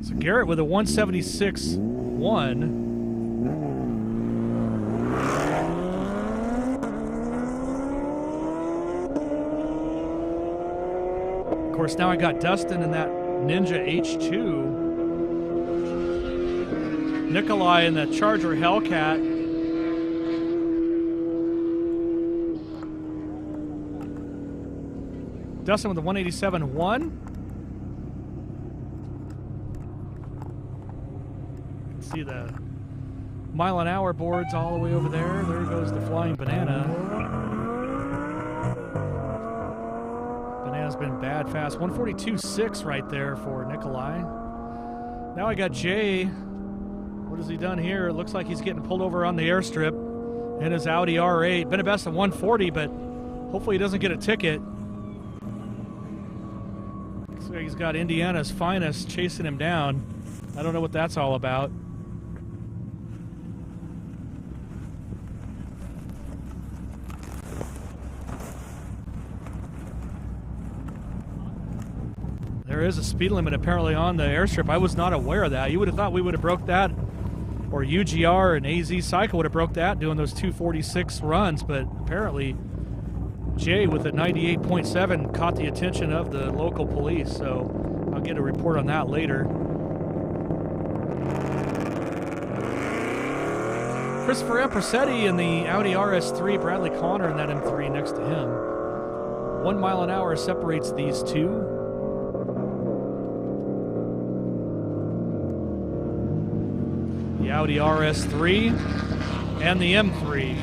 So Garrett with a 176.1. Of course, now I got Dustin in that Ninja H2. Nikolai in the Charger Hellcat. Dustin with the 187.1. See the mile an hour boards all the way over there. There goes the flying banana. Banana's been bad fast. 142.6 right there for Nikolai. Now I got Jay. What has he done here? It looks like he's getting pulled over on the airstrip in his Audi R8. Been a best of 140, but hopefully he doesn't get a ticket. Looks like he's got Indiana's finest chasing him down. I don't know what that's all about. There is a speed limit apparently on the airstrip. I was not aware of that. You would have thought we would have broke that, or UGR and AZ Cycle would have broke that doing those 246 runs, but apparently Jay with a 98.7 caught the attention of the local police, so I'll get a report on that later. Christopher Empresetti in the Audi RS3, Bradley Connor in that M3 next to him. 1 mile an hour separates these two. The Audi RS3 and the M3.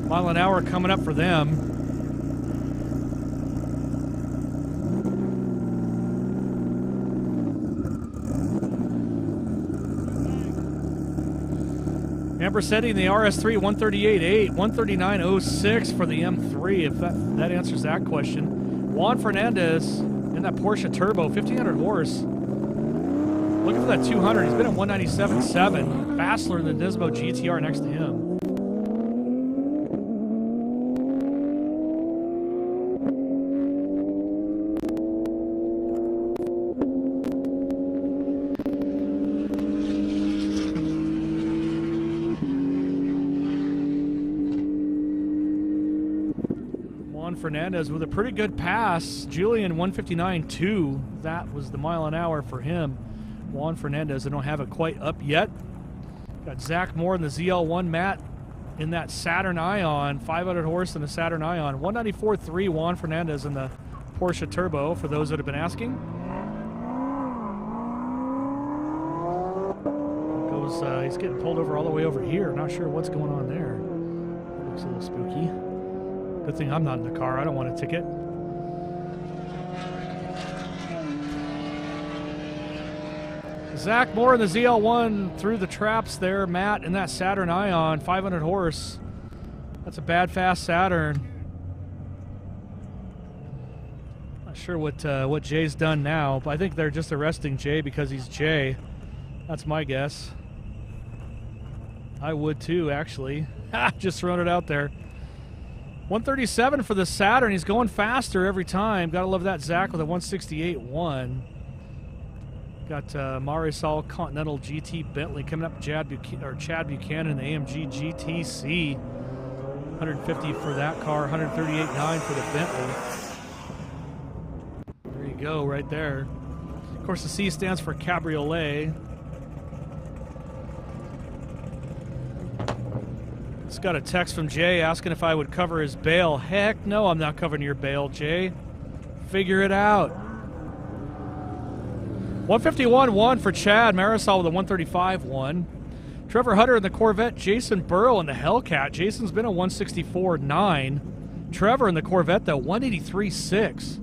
Mile an hour coming up for them. Ambersetti in the RS3, 138.8, 139.06 for the M3, if that answers that question. Juan Fernandez in that Porsche Turbo, 1,500 horse. Looking for that 200. He's been at 197.7. Bassler in the Nismo GTR next to him. Juan Fernandez with a pretty good pass. Julian 159.2. That was the mile an hour for him. Juan Fernandez, I don't have it quite up yet. Got Zach Moore in the ZL1, Matt in that Saturn Ion, 500 horse in the Saturn Ion. 194.3 Juan Fernandez in the Porsche Turbo, for those that have been asking. He's getting pulled over all the way over here. Not sure what's going on there. Looks a little spooky. Good thing I'm not in the car. I don't want a ticket. Zach Moore in the ZL1 through the traps there. Matt in that Saturn Ion, 500 horse. That's a bad, fast Saturn. Not sure what Jay's done now, but I think they're just arresting Jay because he's Jay. That's my guess. I would too, actually. Just throwing it out there. 137 for the Saturn. He's going faster every time. Gotta love that Zach with a 168.1. Got Marisol Continental GT Bentley coming up. Chad Buchanan, the AMG GTC. 150 for that car. 138.9 for the Bentley. There you go, right there. Of course, the C stands for Cabriolet. Just got a text from Jay asking if I would cover his bail. Heck no, I'm not covering your bail, Jay. Figure it out. 151.1 for Chad. Marisol with a 135.1. Trevor Hutter in the Corvette. Jason Burrow in the Hellcat. Jason's been a 164.9. Trevor in the Corvette, though, 183.6.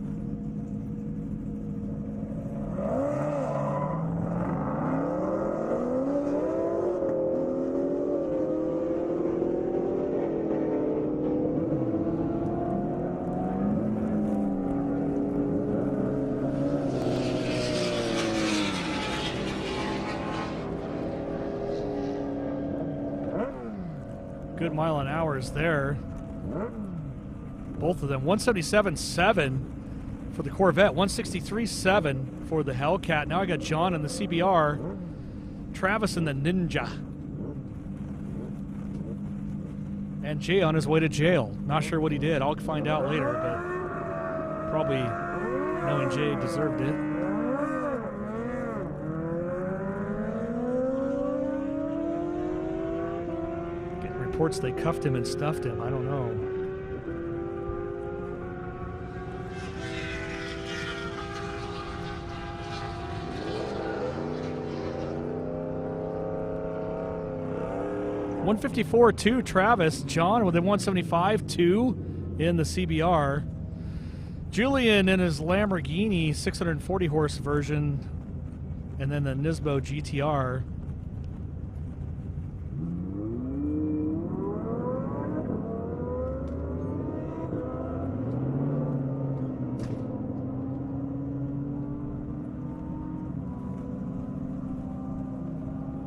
Good mile an hour is there. Both of them. 177.7 for the Corvette. 163.7 for the Hellcat. Now I got John in the CBR. Travis in the Ninja. And Jay on his way to jail. Not sure what he did. I'll find out later, but probably knowing Jay deserved it. Reports they cuffed him and stuffed him. I don't know. $154.2 Travis. John with a 175.2 in the CBR. Julian in his Lamborghini 640 horse version, and then the Nismo GTR.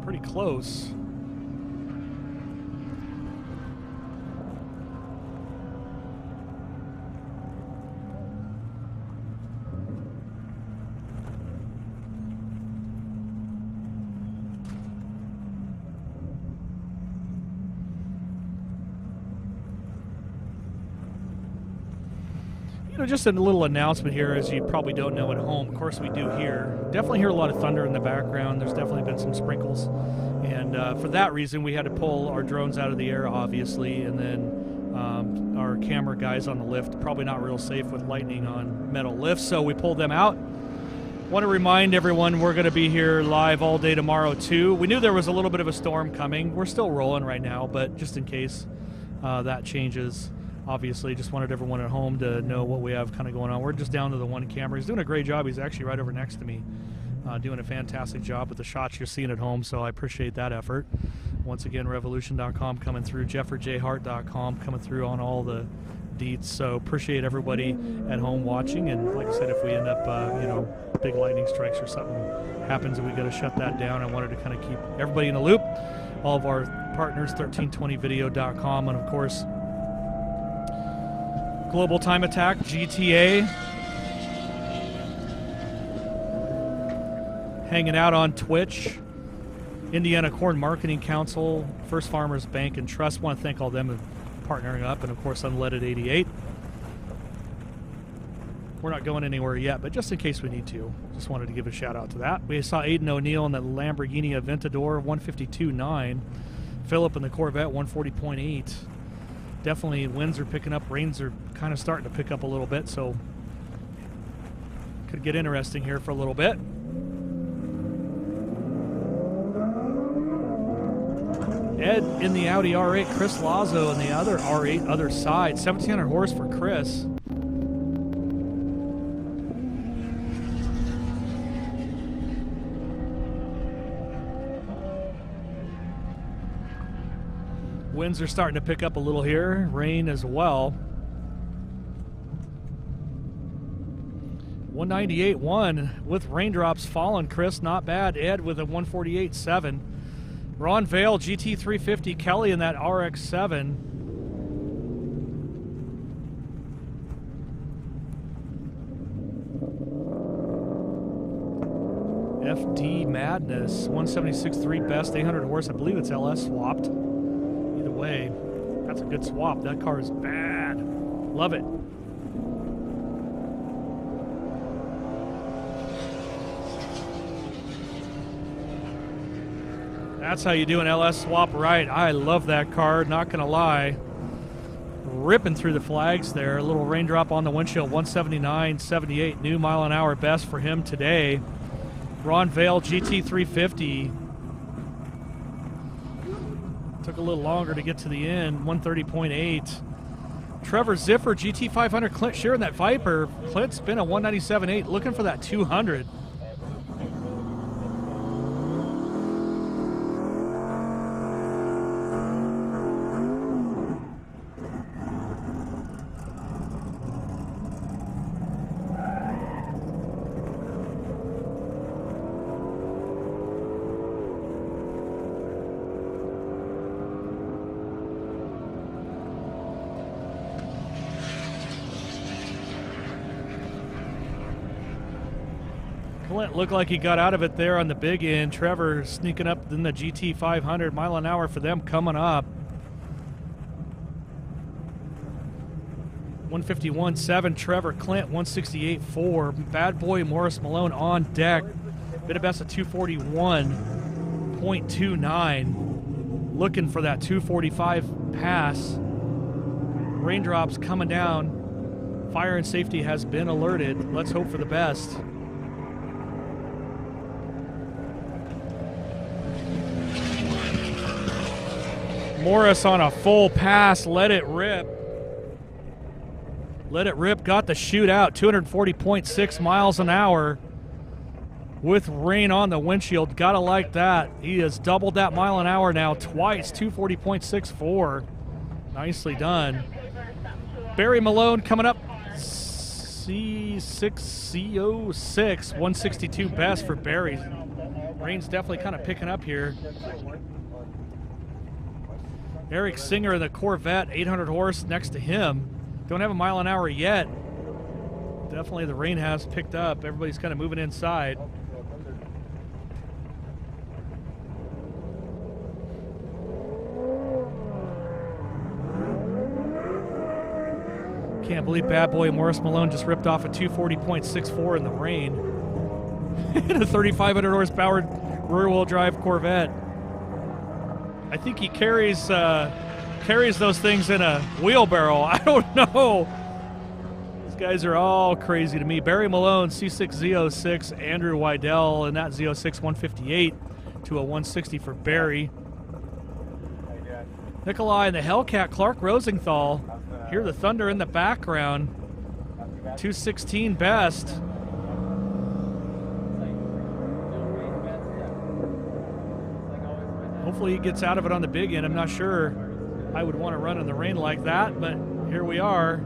Pretty close. You know, just a little announcement here, as you probably don't know at home. Of course, we do here. Definitely hear a lot of thunder in the background. There's definitely been some sprinkles. And for that reason, we had to pull our drones out of the air, obviously. And then our camera guys on the lift, probably not real safe with lightning on metal lifts, so we pulled them out. Want to remind everyone we're going to be here live all day tomorrow, too. We knew there was a little bit of a storm coming. We're still rolling right now, but just in case that changes. Obviously, just wanted everyone at home to know what we have kind of going on. We're just down to the one camera. He's doing a great job. He's actually right over next to me, doing a fantastic job with the shots you're seeing at home, so I appreciate that effort. Once again, Revolution.com coming through, JeffreyJHart.com coming through on all the deets, so appreciate everybody at home watching. And like I said, if we end up, you know, big lightning strikes or something happens and we got to shut that down, I wanted to kind of keep everybody in the loop. All of our partners, 1320video.com, and of course, Global Time Attack, GTA. Hanging out on Twitch. Indiana Corn Marketing Council, First Farmers Bank and Trust. Want to thank all them for partnering up. And of course, Unleaded 88. We're not going anywhere yet, but just in case we need to, just wanted to give a shout out to that. We saw Aiden O'Neill in the Lamborghini Aventador, 152.9. Philip in the Corvette, 140.8. Definitely winds are picking up, rains are kind of starting to pick up a little bit, so could get interesting here for a little bit. Ed in the Audi R8, Chris Lazo in the other R8, other side, 1,700 horse for Chris. Winds are starting to pick up a little here, rain as well. 198.1 with raindrops falling. Chris, not bad. Ed with a 148.7. Ron Vale, GT350. Kelly in that RX-7. FD Madness, 176.3 best, 800 horse. I believe it's LS swapped. Either way, that's a good swap. That car is bad. Love it. That's how you do an LS swap right. I love that car, not gonna lie. Ripping through the flags there. A little raindrop on the windshield, 179.78. New mile an hour best for him today. Ron Vale, GT350. Took a little longer to get to the end, 130.8. Trevor Ziffer, GT500. Clint Shear in that Viper. Clint's been a 197.8, looking for that 200. Clint looked like he got out of it there on the big end. Trevor sneaking up in the GT500, mile an hour for them coming up. 151.7 Trevor, Clint 168.4. Bad boy Morris Malone on deck. Bit of best of 241.29. Looking for that 245 pass. Raindrops coming down. Fire and safety has been alerted. Let's hope for the best. Morris on a full pass, let it rip. Let it rip, got the shootout, 240.6 miles an hour with rain on the windshield. Gotta like that. He has doubled that mile an hour now twice, 240.64. Nicely done. Barry Malone coming up, C6CO6, 162 best for Barry. Rain's definitely kind of picking up here. Eric Singer in the Corvette, 800 horse next to him. Don't have a mile an hour yet. Definitely the rain has picked up. Everybody's kind of moving inside. Can't believe bad boy Morris Malone just ripped off a 240.64 in the rain. In a 3,500 horsepower rear wheel drive Corvette. I think he carries those things in a wheelbarrow. I don't know. These guys are all crazy to me. Barry Malone, C6Z06, Andrew Wydell, and that Z06 158 to a 160 for Barry. Nikolai and the Hellcat, Clark Rosenthal. Hear the thunder in the background. 216 best. Hopefully he gets out of it on the big end. I'm not sure I would want to run in the rain like that, but here we are.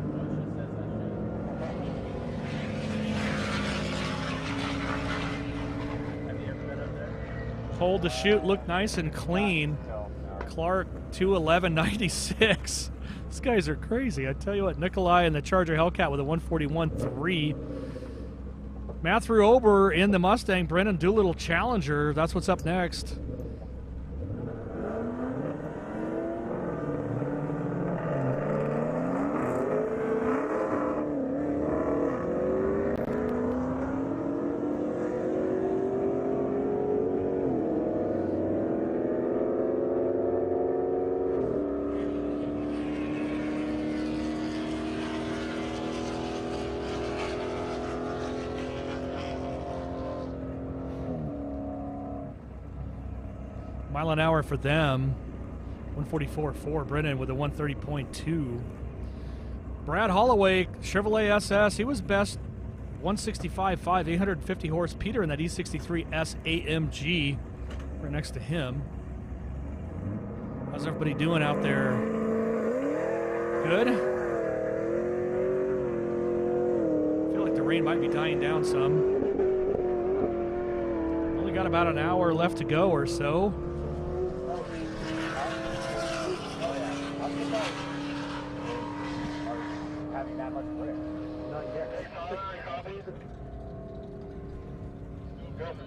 Hold the chute, look nice and clean. Clark 211.96. These guys are crazy. I tell you what, Nikolai and the Charger Hellcat with a 141.3. Matthew Ober in the Mustang, Brennan Doolittle Challenger. That's what's up next. Mile an hour for them. 144.4. Brennan with a 130.2. Brad Holloway, Chevrolet SS, he was best 165.5, 850 horse. Peter in that E63S AMG right next to him. How's everybody doing out there? Good? I feel like the rain might be dying down some. Only got about an hour left to go or so.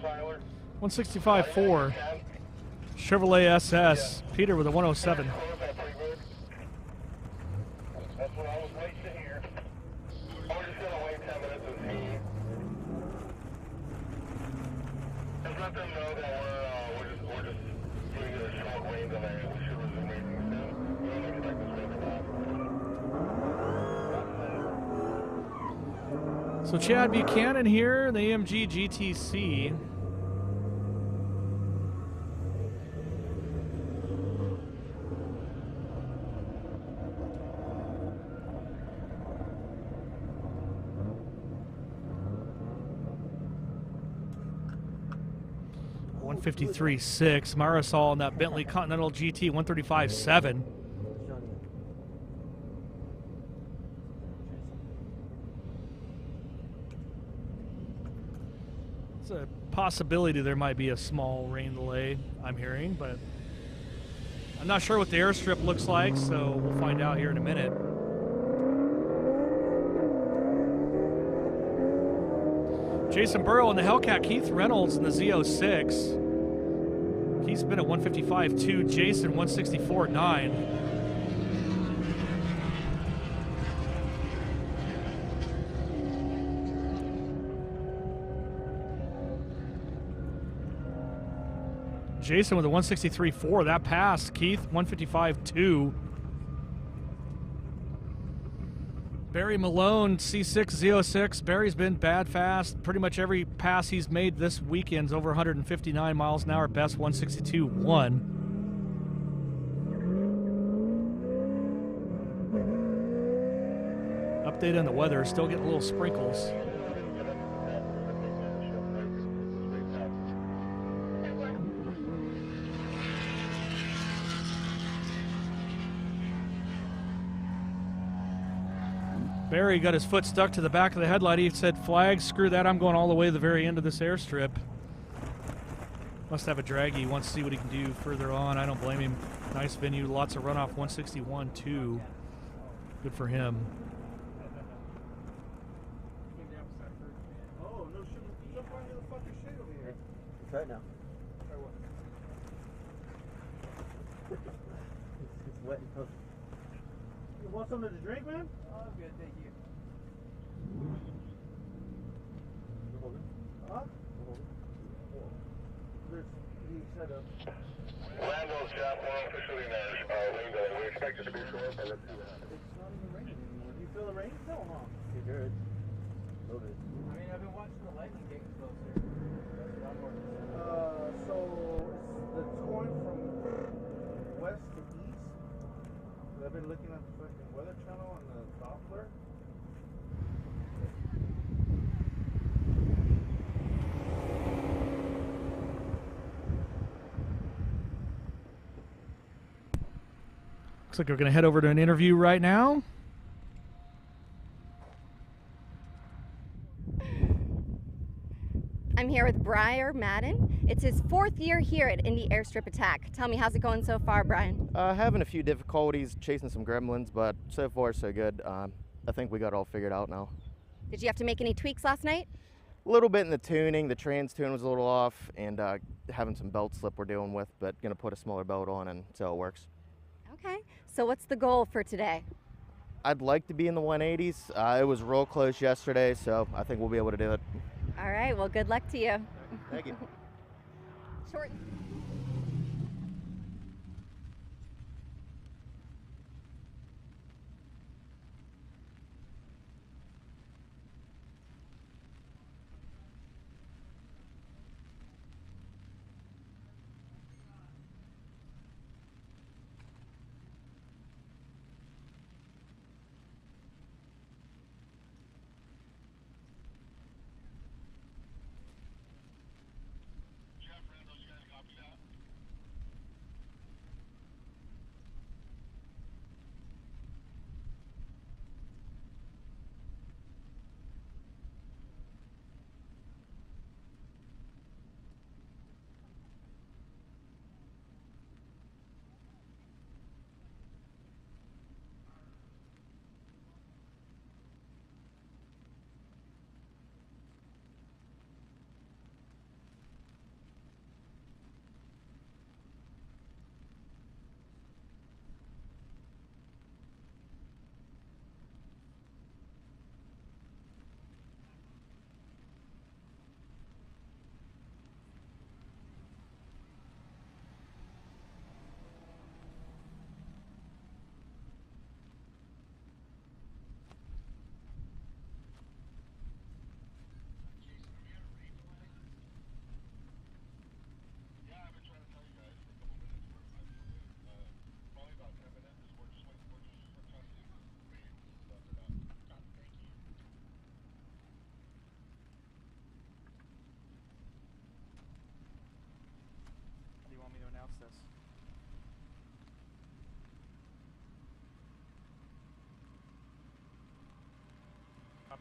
Tyler. 165.4. Chevrolet SS. Peter with a 107. That's what I was waiting to hear. We're just going to wait 10 minutes and see. Just let them know that we're just doing a short rain delay. We should resume racing soon. We don't expect this rain to last. So Chad Buchanan here in the AMG GTC. .153.6. Marisol in that Bentley Continental GT 135.7. It's a possibility there might be a small rain delay, I'm hearing, but I'm not sure what the airstrip looks like, so we'll find out here in a minute. Jason Burrow in the Hellcat, Keith Reynolds in the Z06. Keith's been at 155.2, Jason 164.9. Jason with a 163.4, that passed. Keith 155.2. Barry Malone, C6, Z06. Barry's been bad fast. Pretty much every pass he's made this weekend's over 159 miles an hour. Best 162.1. Update on the weather. Still getting little sprinkles. Barry got his foot stuck to the back of the headlight. He said, flag, screw that, I'm going all the way to the very end of this airstrip. Must have a draggy. He wants to see what he can do further on. I don't blame him. Nice venue, lots of runoff, 161.2. Good for him. Oh, no shit. Jump on the fucking shit over here. Try it now. Try what? It's wet and toasty. You want something to drink, man? Oh, I'm good, thank you. Huh? There's the setup. Lando's shop, we're officially in our rain delay. We expect it to be short, but let's see that. It's not even raining anymore. Do you feel the rain still, huh? You're good. A little bit. I mean, I've been watching the lightning get closer. That's a lot more. So it's going from west to east. I've been looking at the fucking weather channel on the Doppler. Looks like we're going to head over to an interview right now. I'm here with Briar Madden. It's his 4th year here at Indy Airstrip Attack. Tell me, how's it going so far, Brian? Having a few difficulties chasing some gremlins, but so far so good. I think we got it all figured out now. Did you have to make any tweaks last night? A little bit in the tuning. The trans tune was a little off, and having some belt slip we're dealing with, but gonna put a smaller belt on and so it works. Okay, so what's the goal for today? I'd like to be in the 180s. It was real close yesterday, so I think we'll be able to do it. All right, well, good luck to you. Thank you. Short.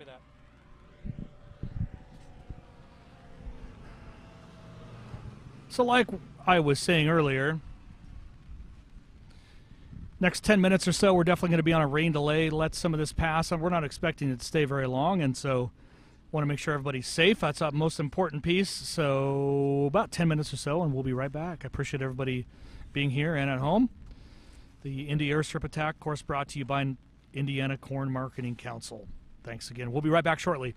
Copy that. So like I was saying earlier, next 10 minutes or so, we're definitely going to be on a rain delay. Let some of this pass. We're not expecting it to stay very long, and so want to make sure everybody's safe. That's the most important piece. So about 10 minutes or so, and we'll be right back. I appreciate everybody being here and at home. The Indy airstrip attack, of course, brought to you by Indiana Corn Marketing Council. Thanks again. We'll be right back shortly.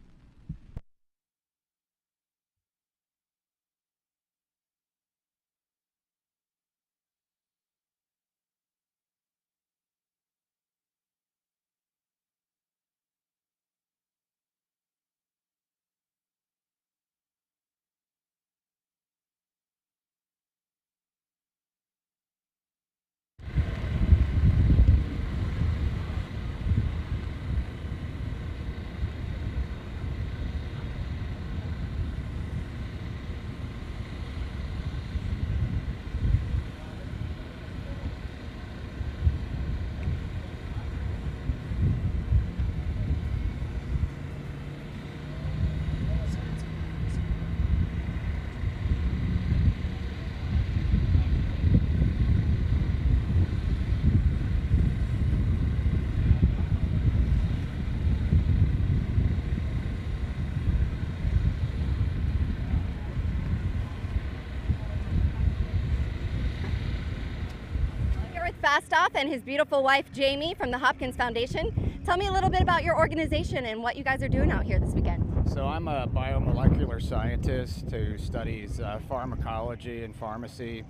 Fast Off and his beautiful wife Jamie from the Hopkins Foundation. Tell me a little bit about your organization and what you guys are doing out here this weekend. So I'm a biomolecular scientist who studies pharmacology and pharmacy,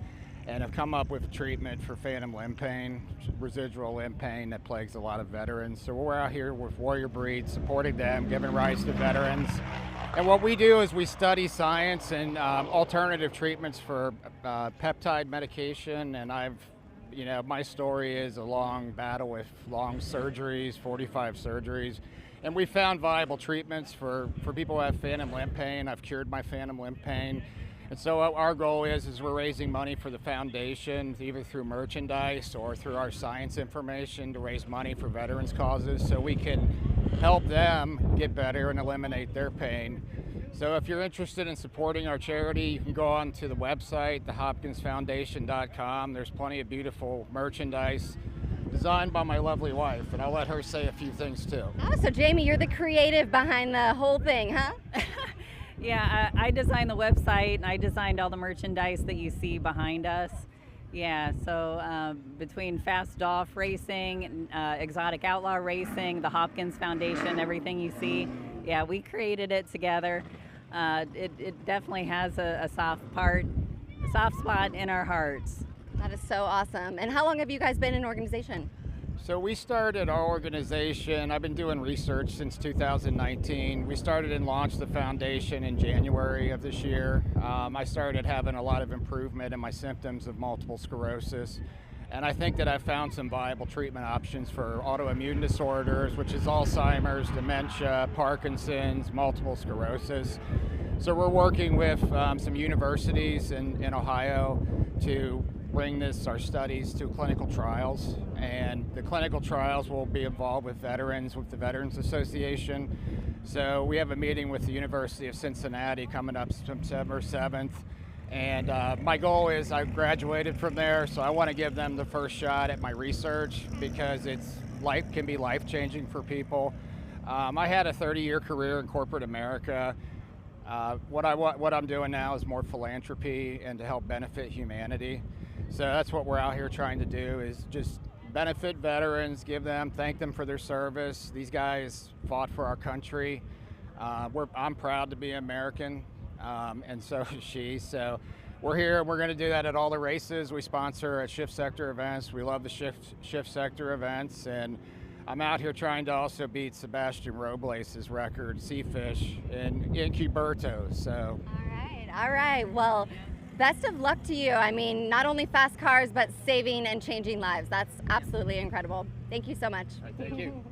and have come up with a treatment for phantom limb pain, residual limb pain that plagues a lot of veterans. So we're out here with Warrior Breed, supporting them, giving rights to veterans. And what we do is we study science and alternative treatments for peptide medication, and my story is a long battle with long surgeries, 45 surgeries. And we found viable treatments for people who have phantom limb pain. I've cured my phantom limb pain. And so our goal is we're raising money for the foundation, either through merchandise or through our science information, to raise money for veterans causes so we can help them get better and eliminate their pain. So if you're interested in supporting our charity, you can go on to the website, thehopkinsfoundation.com. There's plenty of beautiful merchandise designed by my lovely wife, and I'll let her say a few things too. Oh, so Jamie, you're the creative behind the whole thing, huh? Yeah, I designed the website, and I designed all the merchandise that you see behind us. Yeah, so between Fast Off Racing, Exotic Outlaw Racing, the Hopkins Foundation, everything you see, yeah, we created it together. It definitely has a soft spot in our hearts. That is so awesome. And how long have you guys been in organization? So we started our organization, I've been doing research since 2019. We started and launched the foundation in January of this year. I started having a lot of improvement in my symptoms of multiple sclerosis. And I think that I've found some viable treatment options for autoimmune disorders, which is Alzheimer's, dementia, Parkinson's, multiple sclerosis. So we're working with some universities in Ohio to bring our studies to clinical trials. And the clinical trials will be involved with veterans, with the Veterans Association. So we have a meeting with the University of Cincinnati coming up September 7th. And my goal is I graduated from there, so I want to give them the first shot at my research because can be life-changing for people. I had a 30-year career in corporate America. What I'm doing now is more philanthropy and to help benefit humanity. So that's what we're out here trying to do, is just benefit veterans, thank them for their service. These guys fought for our country. I'm proud to be American. And so is she. So we're here. We're going to do that at all the races. We sponsor at Shift Sector events. We love the Shift Sector events. And I'm out here trying to also beat Sebastian Robles' record, Seafish, in Cuberto. So. All right. Well, best of luck to you. I mean, not only fast cars, but saving and changing lives. That's absolutely incredible. Thank you so much. All right, thank you.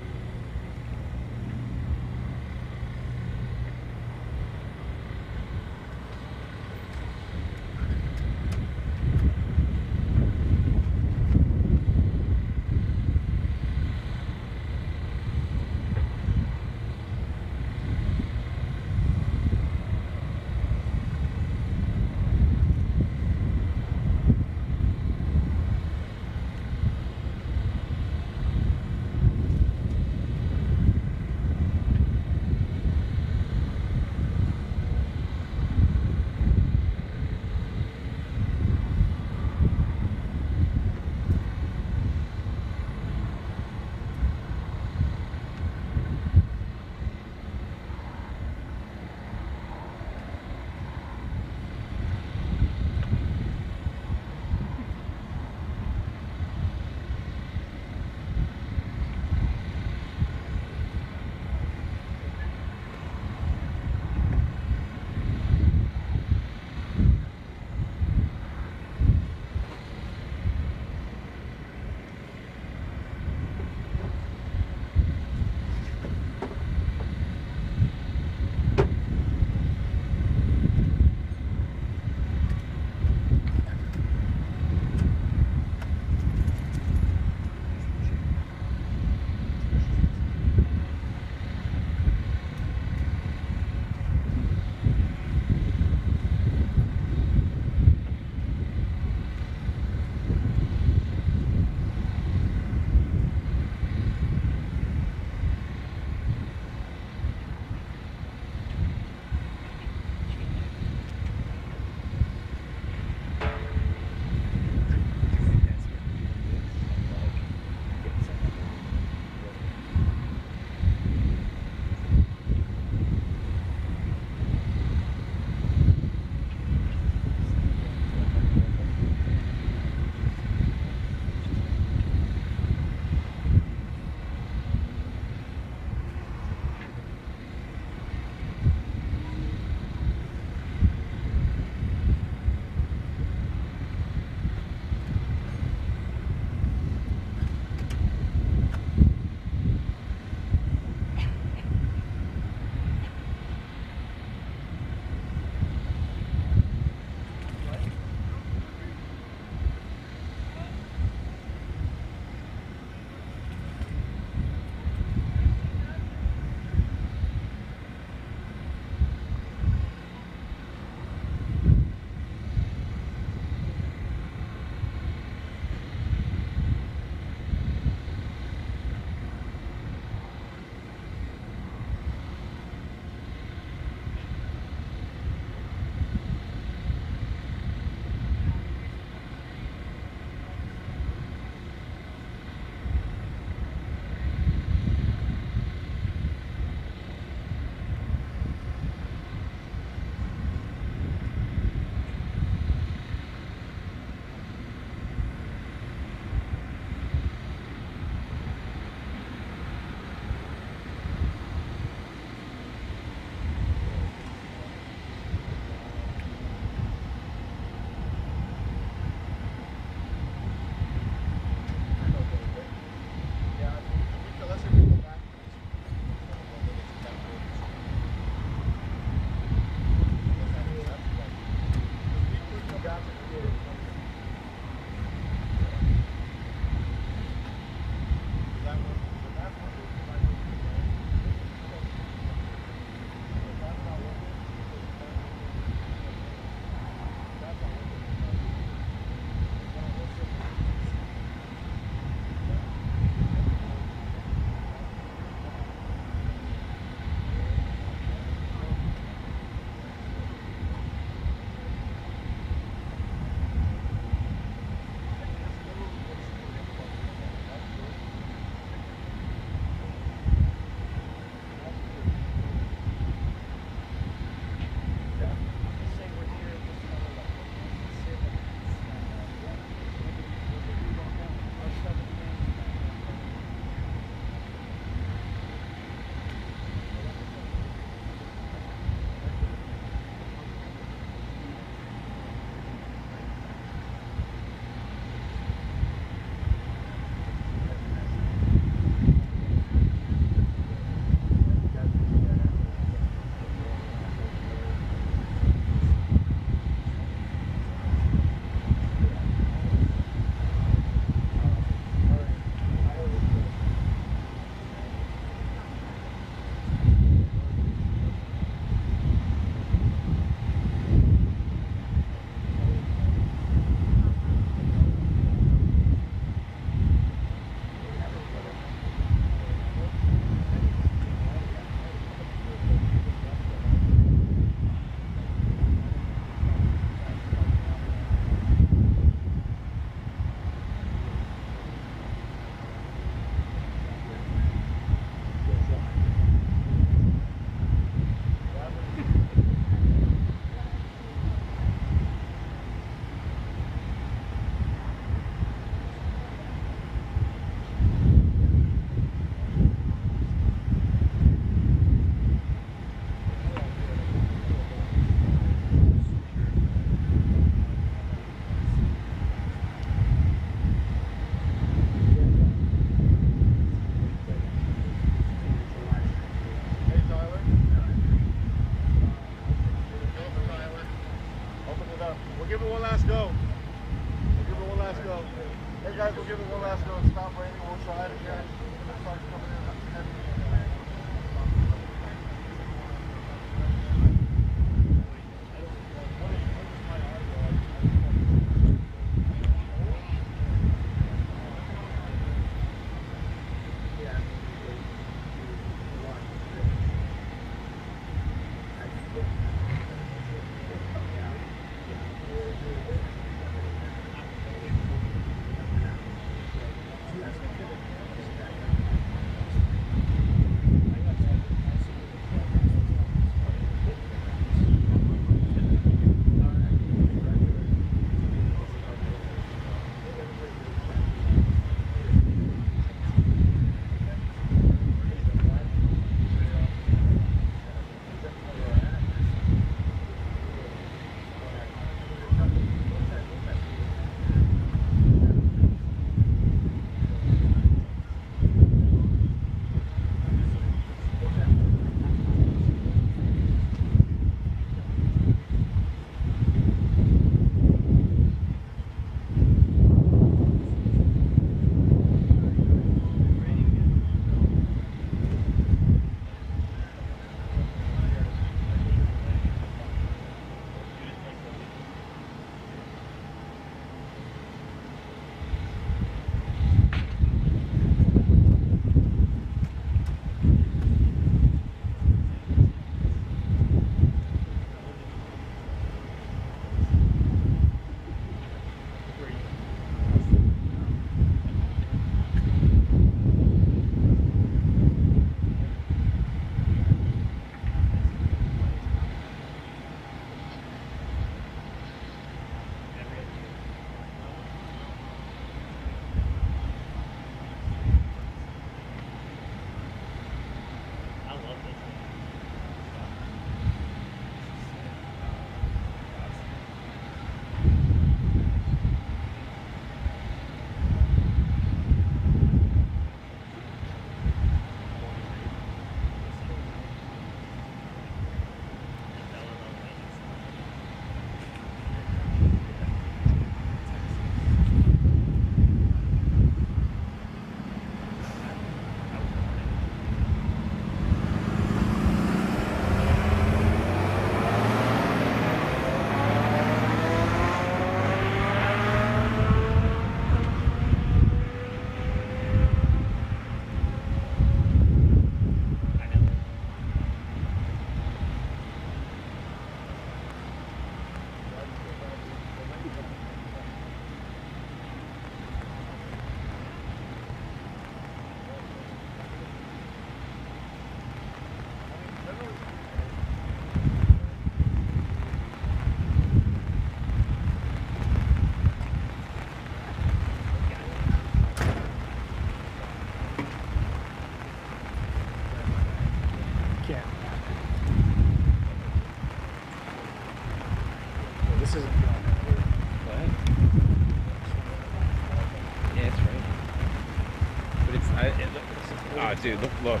Ah, dude, look,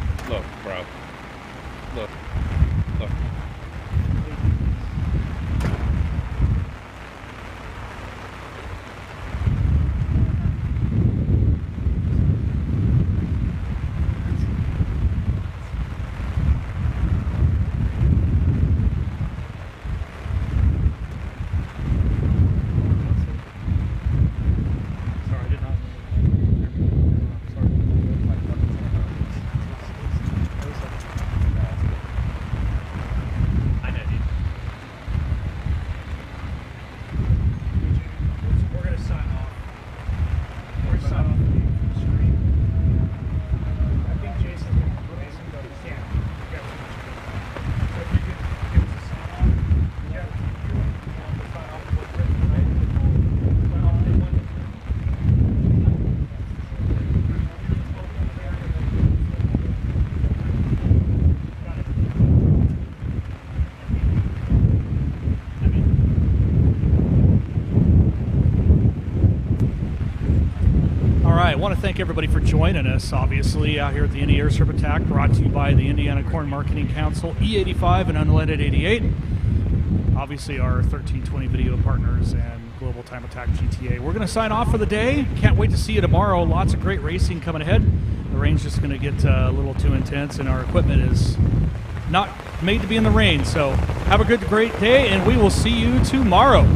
bro. Look. Sorry, I did not. I know, dude. We're gonna sign off. We're gonna sign off the stream. I think Jason got his camera. So if you could give us a sign off. Yeah. You want to sign off with Chris, right? Sign off with one. All right, I want to thank everybody for joining us, obviously, out here at the Indy Airstrip Attack, brought to you by the Indiana Corn Marketing Council, E85 and Unleaded 88. Obviously, our 1320 video partners and Global Time Attack GTA. We're going to sign off for the day. Can't wait to see you tomorrow. Lots of great racing coming ahead. The rain's just going to get a little too intense, and our equipment is not made to be in the rain. So have a great day, and we will see you tomorrow.